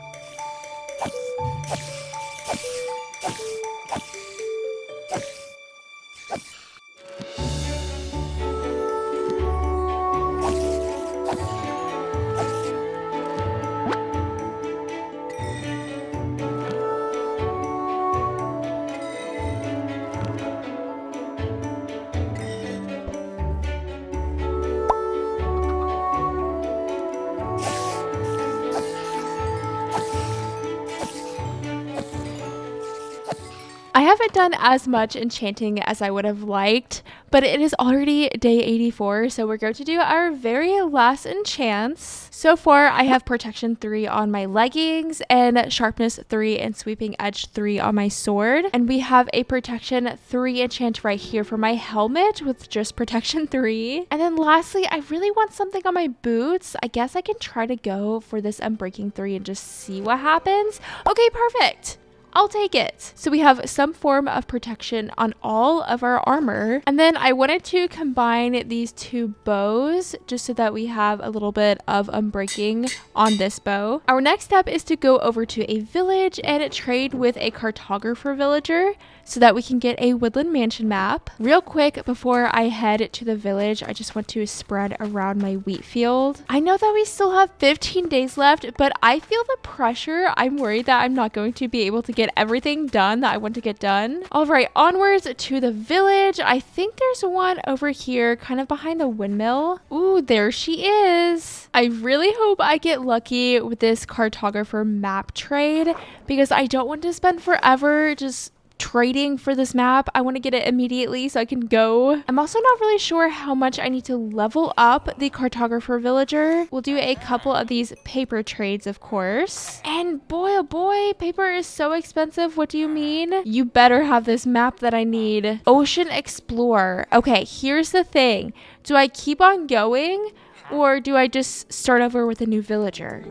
I haven't done as much enchanting as I would have liked, but it is already day 84, so we're going to do our very last enchants. So far, I have protection 3 on my leggings and sharpness 3 and sweeping edge 3 on my sword. And we have a protection 3 enchant right here for my helmet with just protection 3. And then lastly, I really want something on my boots. I guess I can try to go for this unbreaking 3 and just see what happens. Okay, perfect. I'll take it. So we have some form of protection on all of our armor. And then I wanted to combine these 2 bows just so that we have a little bit of unbreaking on this bow. Our next step is to go over to a village and trade with a cartographer villager so that we can get a woodland mansion map. Real quick, before I head to the village, I just want to spread around my wheat field. I know that we still have 15 days left, but I feel the pressure. I'm worried that I'm not going to be able to get everything done that I want to get done. All right, onwards to the village. I think there's one over here, kind of behind the windmill. Ooh, there she is. I really hope I get lucky with this cartographer map trade because I don't want to spend forever just trading for this map. I want to get it immediately so I can go. I'm also not really sure how much I need to level up the cartographer villager. We'll do a couple of these paper trades, of course. And boy, oh boy, paper is so expensive. What do you mean? You better have this map that I need. Ocean Explorer. Okay, here's the thing. Do I keep on going or do I just start over with a new villager?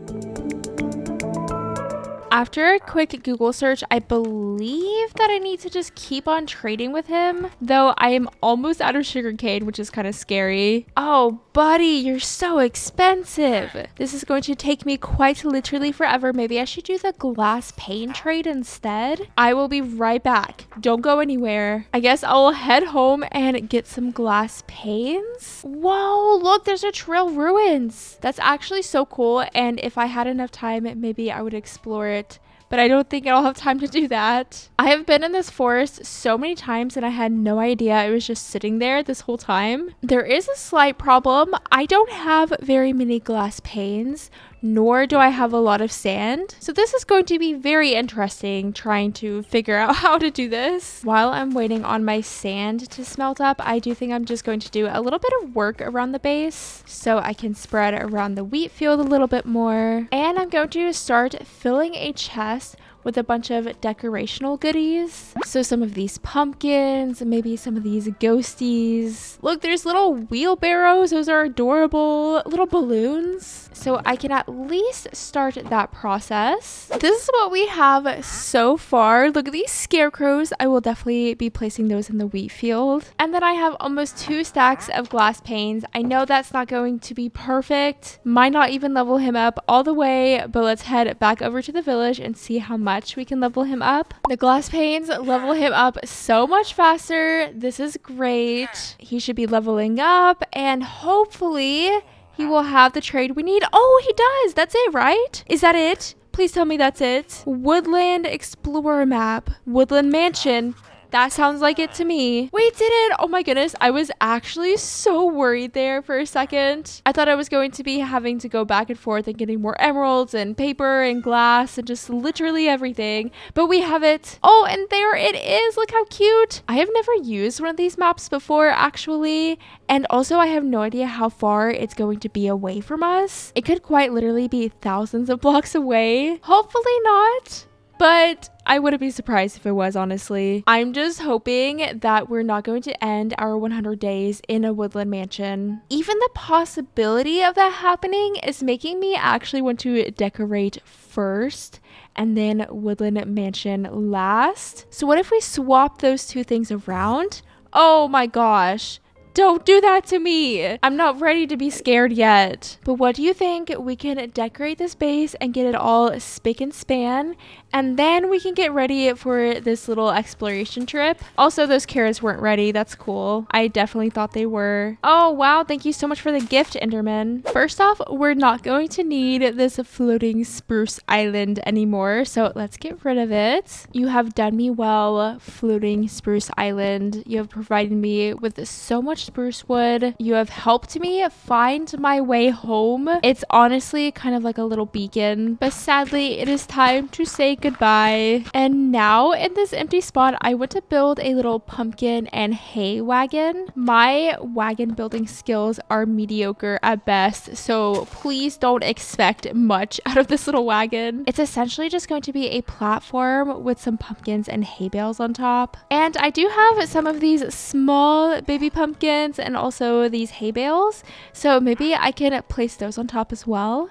After a quick Google search, I believe that I need to just keep on trading with him, though I am almost out of sugarcane, which is kind of scary. Oh, buddy, you're so expensive. This is going to take me quite literally forever. Maybe I should do the glass pane trade instead. I will be right back. Don't go anywhere. I guess I'll head home and get some glass panes. Whoa, look, there's a trail ruins. That's actually so cool, and if I had enough time, maybe I would explore it. But I don't think I'll have time to do that. I have been in this forest so many times and I had no idea it was just sitting there this whole time. There is a slight problem. I don't have very many glass panes, nor do I have a lot of sand. So this is going to be very interesting trying to figure out how to do this. While I'm waiting on my sand to smelt up, I do think I'm just going to do a little bit of work around the base so I can spread around the wheat field a little bit more. And I'm going to start filling a chest with a bunch of decorational goodies. So some of these pumpkins, maybe some of these ghosties. Look, there's little wheelbarrows. Those are adorable. Little balloons. So I can at least start that process. This is what we have so far. Look at these scarecrows. I will definitely be placing those in the wheat field. And then I have almost 2 stacks of glass panes. I know that's not going to be perfect. Might not even level him up all the way, but let's head back over to the village and see how much we can level him up. The glass panes level him up so much faster. This is great. He should be leveling up and hopefully he will have the trade we need. Oh, he does. That's it, right? Is that it? Please tell me that's it. Woodland Explorer map. Woodland Mansion. That sounds like it to me. We did it! Oh my goodness, I was actually so worried there for a second. I thought I was going to be having to go back and forth and getting more emeralds and paper and glass and just literally everything. But we have it. Oh, and there it is. Look how cute. I have never used one of these maps before, actually. And also, I have no idea how far it's going to be away from us. It could quite literally be thousands of blocks away. Hopefully not. But I wouldn't be surprised if it was, honestly. I'm just hoping that we're not going to end our 100 days in a woodland mansion. Even the possibility of that happening is making me actually want to decorate first and then woodland mansion last. So what if we swap those two things around? Oh my gosh. Don't do that to me. I'm not ready to be scared yet. But what do you think? We can decorate this base and get it all spick and span. And then we can get ready for this little exploration trip. Also, those carrots weren't ready. That's cool. I definitely thought they were. Oh, wow. Thank you so much for the gift, Enderman. First off, we're not going to need this floating spruce island anymore. So let's get rid of it. You have done me well, floating spruce island. You have provided me with so much spruce wood. You have helped me find my way home. It's honestly kind of like a little beacon. But sadly, it is time to say goodbye. And now in this empty spot, I want to build a little pumpkin and hay wagon. My wagon building skills are mediocre at best, so please don't expect much out of this little wagon. It's essentially just going to be a platform with some pumpkins and hay bales on top. And I do have some of these small baby pumpkins and also these hay bales, so maybe I can place those on top as well.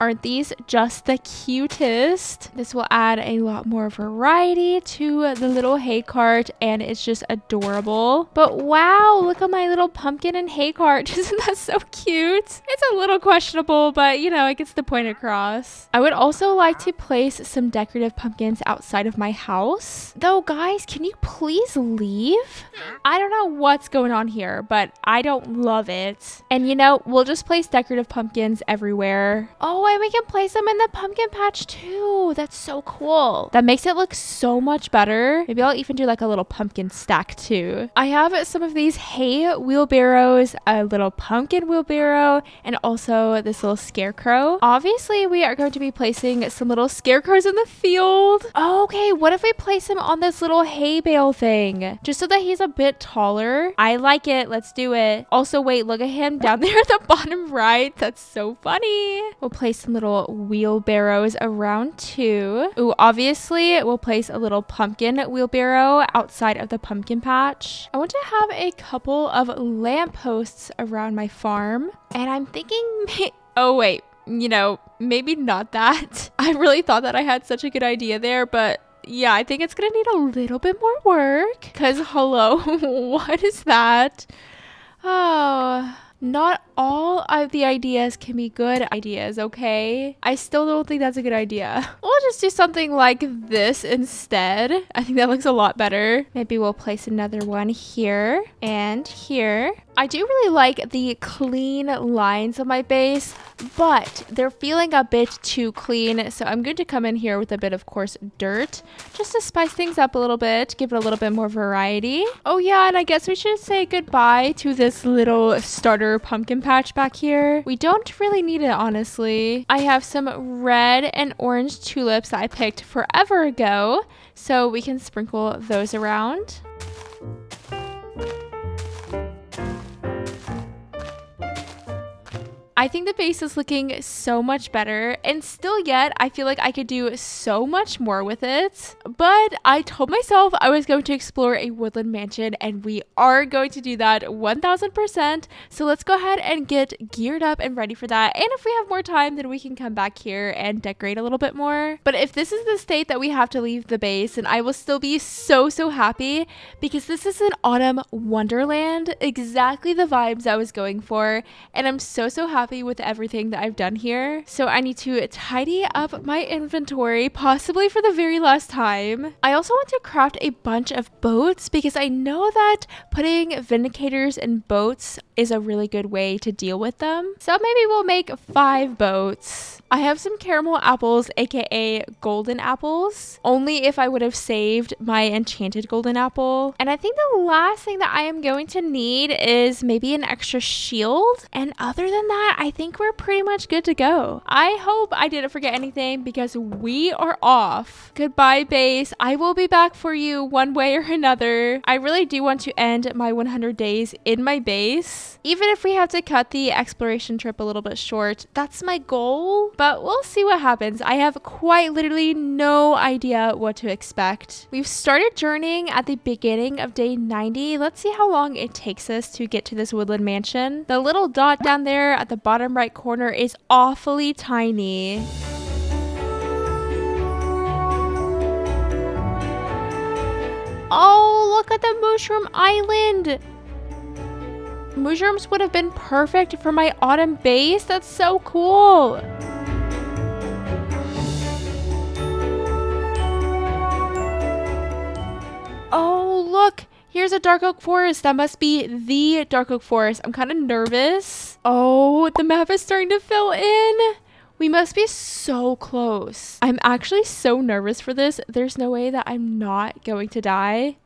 Aren't these just the cutest? This will add a lot more variety to the little hay cart and it's just adorable. But wow, look at my little pumpkin and hay cart. Isn't that so cute? It's a little questionable, but you know, it gets the point across. I would also like to place some decorative pumpkins outside of my house. Though guys, can you please leave? I don't know what's going on here, but I don't love it. And you know, we'll just place decorative pumpkins everywhere. Oh, and we can place them in the pumpkin patch too. That's so cool. That makes it look so much better. Maybe I'll even do like a little pumpkin stack too. I have some of these hay wheelbarrows, a little pumpkin wheelbarrow, and also this little scarecrow. Obviously, we are going to be placing some little scarecrows in the field. Okay, what if we place him on this little hay bale thing? Just so that he's a bit taller. I like it. Let's do it. Also, wait, look at him down there at the bottom right. That's so funny. We'll place some little wheelbarrows around too. Ooh, obviously we'll place a little pumpkin wheelbarrow outside of the pumpkin patch. I want to have a couple of lampposts around my farm. And I'm thinking, oh wait, you know, maybe not that. I really thought that I had such a good idea there, but yeah, I think it's gonna need a little bit more work. Cause hello, what is that? Oh, not all of the ideas can be good ideas, okay? I still don't think that's a good idea. We'll just do something like this instead. I think that looks a lot better. Maybe we'll place another one here and here. I do really like the clean lines of my base, but they're feeling a bit too clean. So I'm going to come in here with a bit of coarse dirt just to spice things up a little bit, give it a little bit more variety. Oh yeah, and I guess we should say goodbye to this little starter pumpkin patch back here. We don't really need it, honestly. I have some red and orange tulips that I picked forever ago, so we can sprinkle those around. I think the base is looking so much better, and still yet, I feel like I could do so much more with it. But I told myself I was going to explore a woodland mansion, and we are going to do that 1000%. So let's go ahead and get geared up and ready for that. And if we have more time, then we can come back here and decorate a little bit more. But if this is the state that we have to leave the base, and I will still be so happy, because this is an autumn wonderland, exactly the vibes I was going for. And I'm so happy with everything that I've done here. So I need to tidy up my inventory, possibly for the very last time. I also want to craft a bunch of boats, because I know that putting vindicators in boats is a really good way to deal with them. So maybe we'll make 5 boats. I have some caramel apples, aka golden apples, only if I would have saved my enchanted golden apple. And I think the last thing that I am going to need is maybe an extra shield. And other than that, I think we're pretty much good to go. I hope I didn't forget anything, because we are off. Goodbye, base. I will be back for you one way or another. I really do want to end my 100 days in my base. Even if we have to cut the exploration trip a little bit short, that's my goal. But we'll see what happens. I have quite literally no idea what to expect. We've started journeying at the beginning of day 90. Let's see how long it takes us to get to this woodland mansion. The little dot down there at the bottom right corner is awfully tiny. Oh, look at the mushroom island. Mushrooms would have been perfect for my autumn base. That's so cool. Oh, look. Here's a dark oak forest. That must be the dark oak forest. I'm kind of nervous. Oh, the map is starting to fill in. We must be so close. I'm actually so nervous for this. There's no way that I'm not going to die.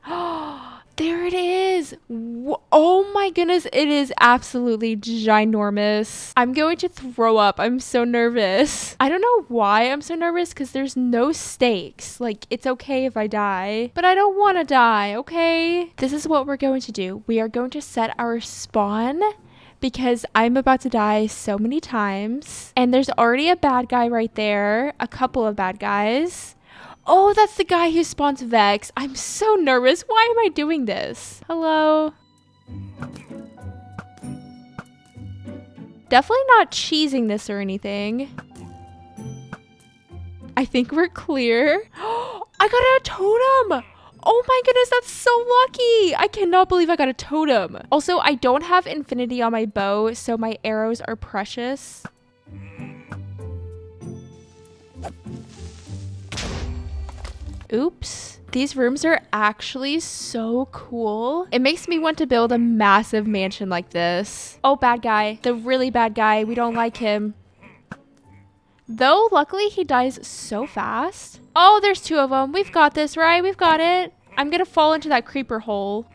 There it is. Oh my goodness. It is absolutely ginormous. I'm going to throw up. I'm so nervous. I don't know why I'm so nervous, because there's no stakes. Like, it's okay if I die, but I don't want to die, okay? This is what we're going to do. We are going to set our spawn, because I'm about to die so many times. And there's already a bad guy right there. A couple of bad guys. Oh, that's the guy who spawns Vex. I'm so nervous. Why am I doing this? Hello? Definitely not cheesing this or anything. I think we're clear. I got a totem. Oh my goodness, that's so lucky. I cannot believe I got a totem. Also, I don't have infinity on my bow, so my arrows are precious. Oops. These rooms are actually so cool. It makes me want to build a massive mansion like this. Oh, bad guy. The really bad guy. We don't like him. Though, luckily, he dies so fast. Oh, there's 2 of them. We've got this, right? We've got it. I'm gonna fall into that creeper hole.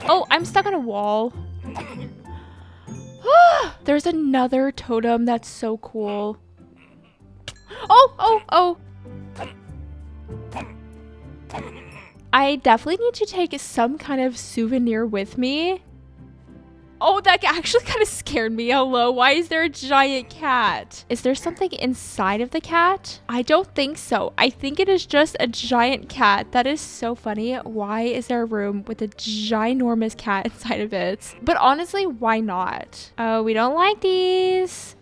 Oh, I'm stuck on a wall. There's another totem. That's so cool. Oh. I definitely need to take some kind of souvenir with me. Oh, that actually kind of scared me. Hello, why is there a giant cat? Is there something inside of the cat? I don't think so. I think it is just a giant cat. That is so funny. Why is there a room with a ginormous cat inside of it? But honestly, why not? Oh, we don't like these.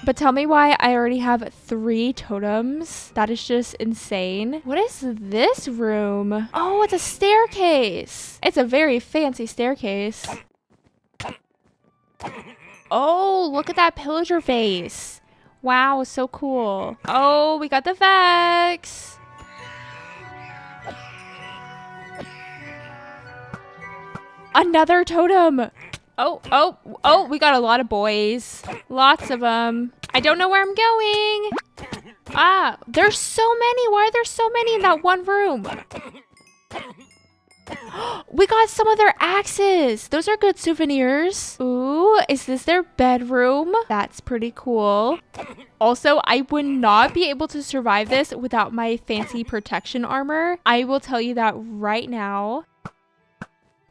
But tell me why I already have 3 totems. That is just insane. What is this room? Oh, it's a staircase. It's a very fancy staircase. Oh, look at that pillager face. Wow, so cool. Oh, we got the Vex. Another totem. Oh, we got a lot of boys. Lots of them. I don't know where I'm going. Ah, there's so many. Why are there so many in that one room? We got some of their axes. Those are good souvenirs. Ooh, is this their bedroom? That's pretty cool. Also, I would not be able to survive this without my fancy protection armor. I will tell you that right now.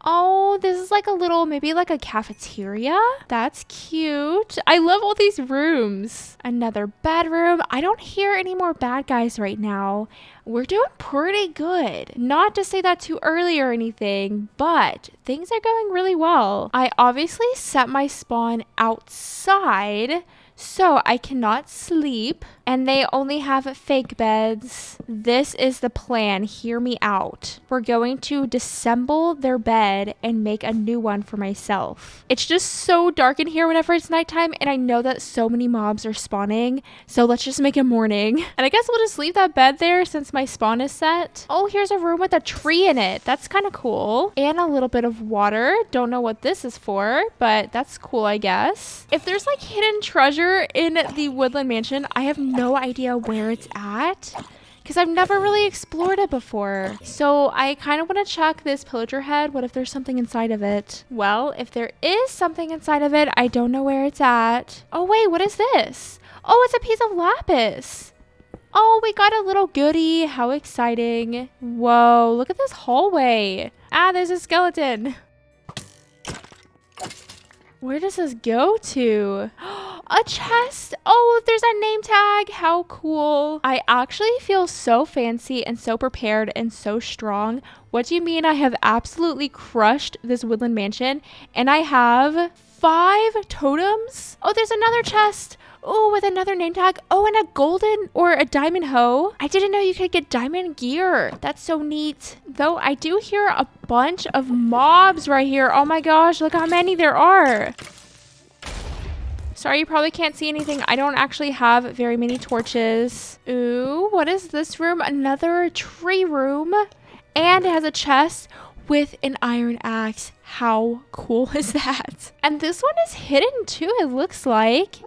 Oh, this is like a little, maybe like a cafeteria. That's cute. I love all these rooms. Another bedroom. I don't hear any more bad guys right now. We're doing pretty good. Not to say that too early or anything, but things are going really well. I obviously set my spawn outside, so I cannot sleep, and they only have fake beds. This is the plan. Hear me out. We're going to disassemble their bed and make a new one for myself. It's just so dark in here whenever it's nighttime, and I know that so many mobs are spawning, so let's just make it morning. And I guess we'll just leave that bed there since my spawn is set. Oh, here's a room with a tree in it. That's kind of cool. And a little bit of water. Don't know what this is for, but that's cool, I guess. If there's like hidden treasure in the Woodland Mansion, I have no idea where it's at because I've never really explored it before. So I kind of want to check this pillager head. What if there's something inside of it? Well, if there is something inside of it, I don't know where it's at. Oh wait, what is this? Oh, it's a piece of lapis. Oh, we got a little goodie. How exciting. Whoa, look at this hallway. Ah, there's a skeleton. Where does this go to? A chest. Oh, there's a name tag. How cool. I actually feel so fancy and so prepared and so strong. What do you mean? I have absolutely crushed this Woodland Mansion, and I have 5 totems. Oh, there's another chest. Oh, with another name tag. Oh, and a golden or a diamond hoe. I didn't know you could get diamond gear. That's so neat. Though I do hear a bunch of mobs right here. Oh my gosh, look how many there are. Sorry, you probably can't see anything. I don't actually have very many torches. Ooh, what is this room? Another tree room. And it has a chest with an iron axe. How cool is that? And this one is hidden too, it looks like.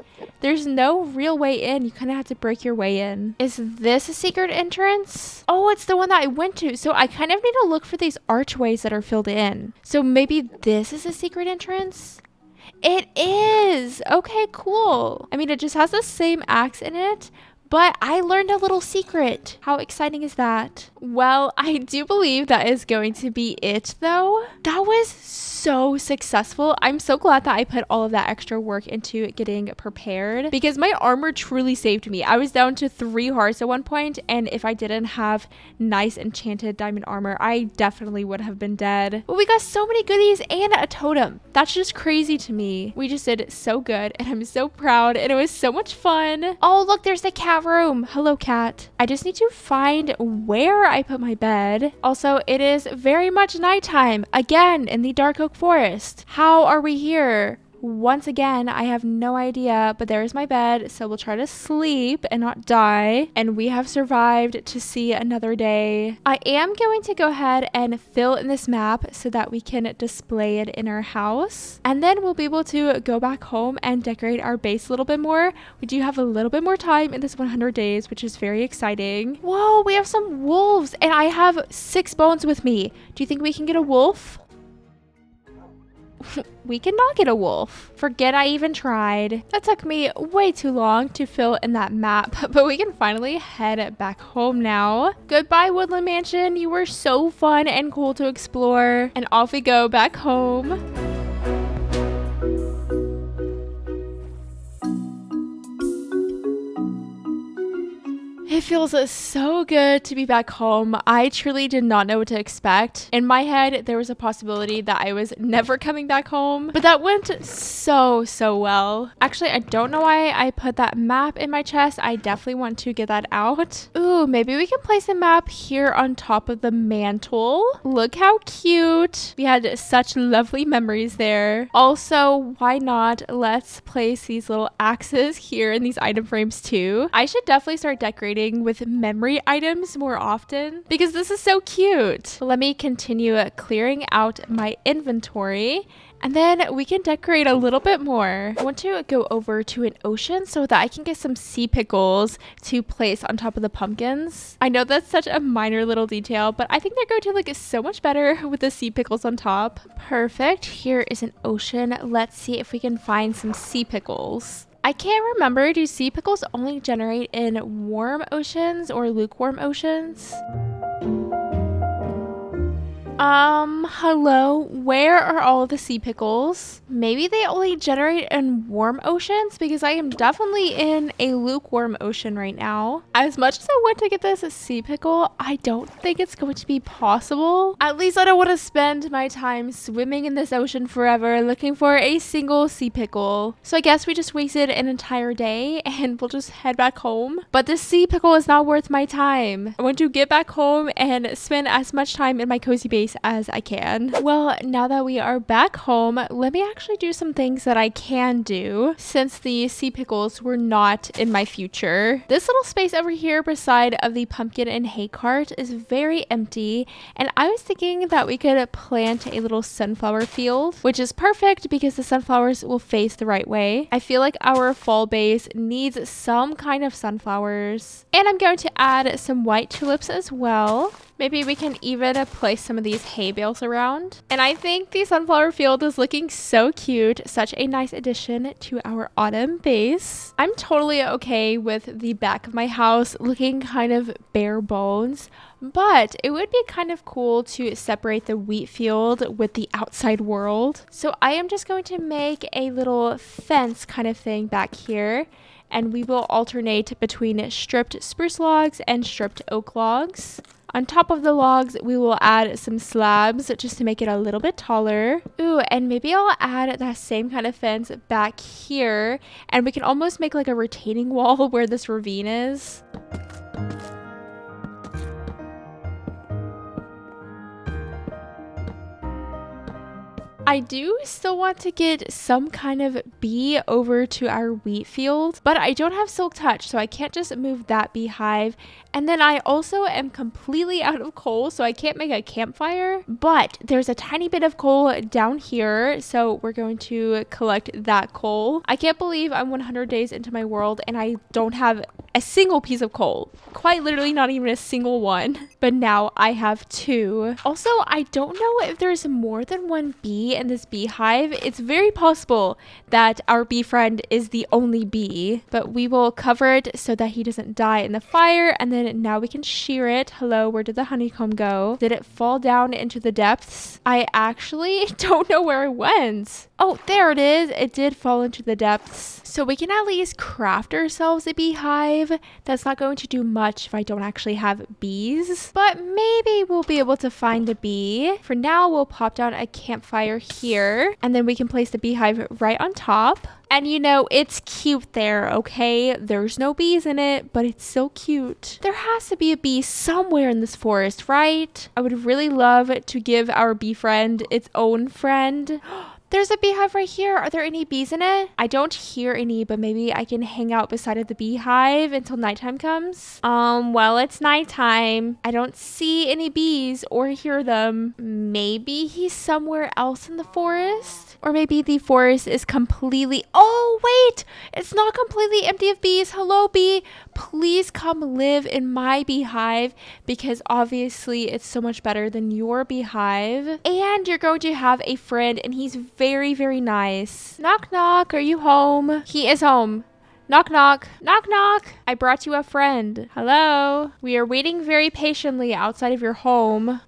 There's no real way in. You kind of have to break your way in. Is this a secret entrance? Oh, it's the one that I went to. So I kind of need to look for these archways that are filled in. So maybe this is a secret entrance? It is. Okay, cool. I mean, it just has the same axe in it, but I learned a little secret. How exciting is that? Well, I do believe that is going to be it though. That was so successful. I'm so glad that I put all of that extra work into getting prepared because my armor truly saved me. I was down to 3 hearts at one point, and if I didn't have nice enchanted diamond armor, I definitely would have been dead. But we got so many goodies and a totem. That's just crazy to me. We just did so good, and I'm so proud, and it was so much fun. Oh, look, there's the cat room. Hello, cat. I just need to find where I put my bed. Also, it is very much nighttime again in the dark oak forest. How are we here? Once again, I have no idea, but there's my bed, so we'll try to sleep and not die, and we have survived to see another day. I am going to go ahead and fill in this map so that we can display it in our house, and then we'll be able to go back home and decorate our base a little bit more. We do have a little bit more time in this 100 days, which is very exciting. Whoa, we have some wolves, and I have 6 bones with me. Do you think we can get a wolf? We cannot get a wolf. Forget I even tried. That took me way too long to fill in that map, but we can finally head back home now. Goodbye, Woodland Mansion. You were so fun and cool to explore. And off we go back home. It feels so good to be back home. I truly did not know what to expect. In my head, there was a possibility that I was never coming back home, but that went so well. Actually, I don't know why I put that map in my chest. I definitely want to get that out. Ooh, maybe we can place the map here on top of the mantle. Look how cute. We had such lovely memories there. Also, why not? Let's place these little axes here in these item frames too. I should definitely start decorating with memory items more often because this is so cute. Let me continue clearing out my inventory, and then we can decorate a little bit more. I want to go over to an ocean so that I can get some sea pickles to place on top of the pumpkins. I know that's such a minor little detail, but I think they're going to look so much better with the sea pickles on top. Perfect. Here is an ocean. Let's see if we can find some sea pickles. I can't remember, do sea pickles only generate in warm oceans or lukewarm oceans? Hello, where are all of the sea pickles? Maybe they only generate in warm oceans because I am definitely in a lukewarm ocean right now. As much as I want to get this sea pickle, I don't think it's going to be possible. At least I don't want to spend my time swimming in this ocean forever looking for a single sea pickle. So I guess we just wasted an entire day and we'll just head back home. But this sea pickle is not worth my time. I want to get back home and spend as much time in my cozy base as I can. Well, now that we are back home, let me actually do some things that I can do since the sea pickles were not in my future. This little space over here beside of the pumpkin and hay cart is very empty, and I was thinking that we could plant a little sunflower field, which is perfect because the sunflowers will face the right way. I feel like our fall base needs some kind of sunflowers, and I'm going to add some white tulips as well. Maybe we can even place some of these hay bales around. And I think the sunflower field is looking so cute. Such a nice addition to our autumn base. I'm totally okay with the back of my house looking kind of bare bones. But it would be kind of cool to separate the wheat field with the outside world. So I am just going to make a little fence kind of thing back here. And we will alternate between stripped spruce logs and stripped oak logs. On top of the logs, we will add some slabs just to make it a little bit taller. Ooh, and maybe I'll add that same kind of fence back here. And we can almost make like a retaining wall where this ravine is. I do still want to get some kind of bee over to our wheat field, but I don't have silk touch, so I can't just move that beehive. And then I also am completely out of coal, so I can't make a campfire, but there's a tiny bit of coal down here, so we're going to collect that coal. I can't believe I'm 100 days into my world and I don't have a single piece of coal. Quite literally not even a single one, but now I have 2. Also, I don't know if there's more than one bee in this beehive. It's very possible that our bee friend is the only bee, but we will cover it so that he doesn't die in the fire, and then now we can shear it. Hello, where did the honeycomb go? Did it fall down into the depths? I actually don't know where it went. Oh, there it is. It did fall into the depths. So we can at least craft ourselves a beehive. That's not going to do much if I don't actually have bees, but maybe we'll be able to find a bee. For now, we'll pop down a campfire here, and then we can place the beehive right on top. And you know, it's cute there, okay? There's no bees in it, but it's so cute. There has to be a bee somewhere in this forest, right? I would really love to give our bee friend its own friend. There's a beehive right here. Are there any bees in it? I don't hear any, but maybe I can hang out beside of the beehive until nighttime comes. Well, it's nighttime. I don't see any bees or hear them. Maybe he's somewhere else in the forest? Or maybe the forest is completely... Oh, wait! It's not completely empty of bees. Hello, bee. Please come live in my beehive because obviously it's so much better than your beehive. And you're going to have a friend and he's very, very nice. Knock, knock. Are you home? He is home. Knock, knock. Knock, knock. I brought you a friend. Hello. We are waiting very patiently outside of your home.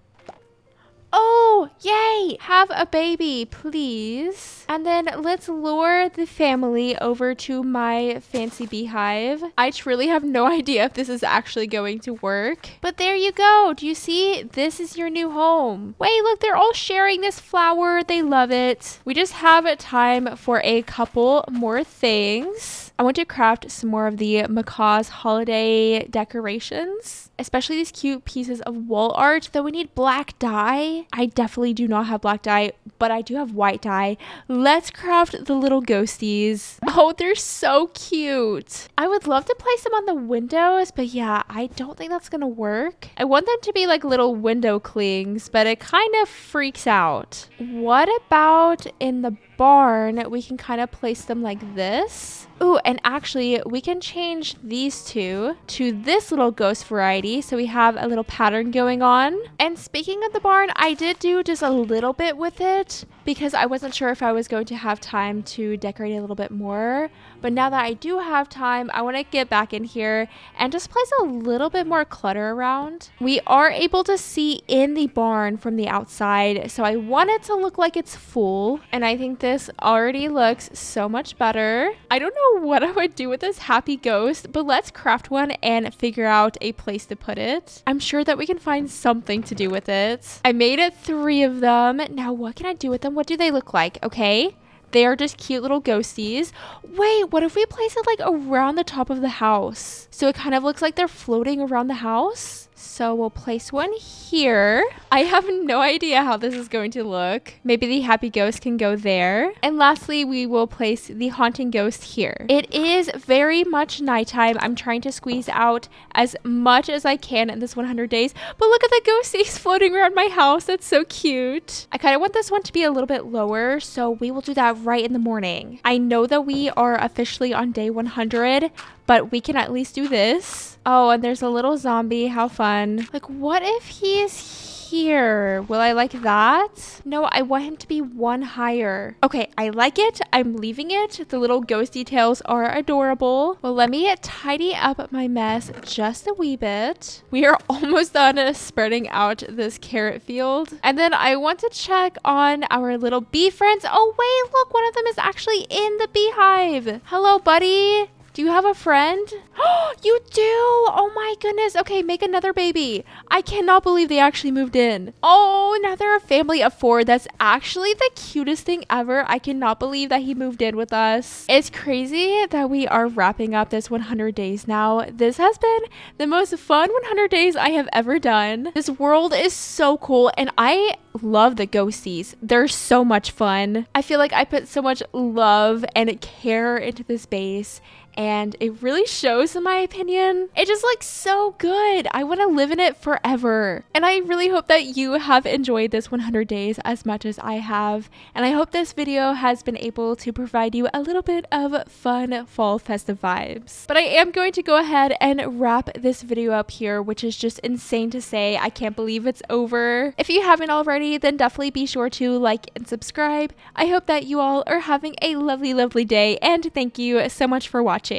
Oh, yay! Have a baby, please. And then let's lure the family over to my fancy beehive. I truly have no idea if this is actually going to work. But there you go. Do you see? This is your new home. Wait, look, they're all sharing this flower. They love it. We just have time for a couple more things. I want to craft some more of the Macaw's holiday decorations, especially these cute pieces of wall art, though we need black dye. I definitely do not have black dye, but I do have white dye. Let's craft the little ghosties. Oh, they're so cute. I would love to place them on the windows, but yeah, I don't think that's gonna work. I want them to be like little window clings, but it kind of freaks out. What about in the barn? We can kind of place them like this. Ooh, and actually we can change these two to this little ghost variety, so we have a little pattern going on. And speaking of the barn, I did do just a little bit with it because I wasn't sure if I was going to have time to decorate it a little bit more, But now that I do have time, I want to get back in here and just place a little bit more clutter around. We are able to see in the barn from the outside, so I want it to look like it's full, and I think this already looks so much better. I don't know what I would do with this happy ghost, but let's craft one and figure out a place to put it. I'm sure that we can find something to do with it. I made it 3 of them. Now what can I do with them? What do they look like? Okay. They are just cute little ghosties. Wait, what if we place it like around the top of the house? So it kind of looks like they're floating around the house. So we'll place one here. I have no idea how this is going to look. Maybe the happy ghost can go there. And lastly, we will place the haunting ghost here. It is very much nighttime. I'm trying to squeeze out as much as I can in this 100 days. But look at the ghosties floating around my house. That's so cute. I kind of want this one to be a little bit lower, so we will do that right in the morning. I know that we are officially on day 100, but we can at least do this. Oh, and there's a little zombie. How fun. Like, what if he is here? Will I like that? No, I want him to be 1 higher. Okay, I like it. I'm leaving it. The little ghost details are adorable. Well, let me tidy up my mess just a wee bit. We are almost done spreading out this carrot field. And then I want to check on our little bee friends. Oh, wait, look, one of them is actually in the beehive. Hello, buddy. Do you have a friend? Oh, you do! Oh my goodness. Okay, make another baby. I cannot believe they actually moved in. Oh, now they're a family of 4. That's actually the cutest thing ever. I cannot believe that he moved in with us. It's crazy that we are wrapping up this 100 days now. This has been the most fun 100 days I have ever done. This world is so cool, and I love the ghosties. They're so much fun. I feel like I put so much love and care into this base, and it really shows in my opinion. It just looks so good. I want to live in it forever. And I really hope that you have enjoyed this 100 days as much as I have. And I hope this video has been able to provide you a little bit of fun fall festive vibes. But I am going to go ahead and wrap this video up here, which is just insane to say. I can't believe it's over. If you haven't already, then definitely be sure to like and subscribe. I hope that you all are having a lovely, lovely day, and thank you so much for watching.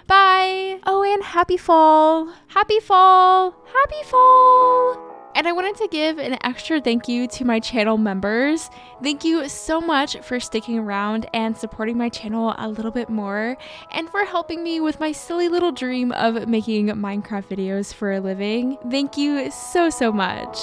Bye. Oh, and happy fall. Happy fall. Happy fall. And I wanted to give an extra thank you to my channel members. Thank you so much for sticking around and supporting my channel a little bit more, and for helping me with my silly little dream of making Minecraft videos for a living. Thank you so, so much.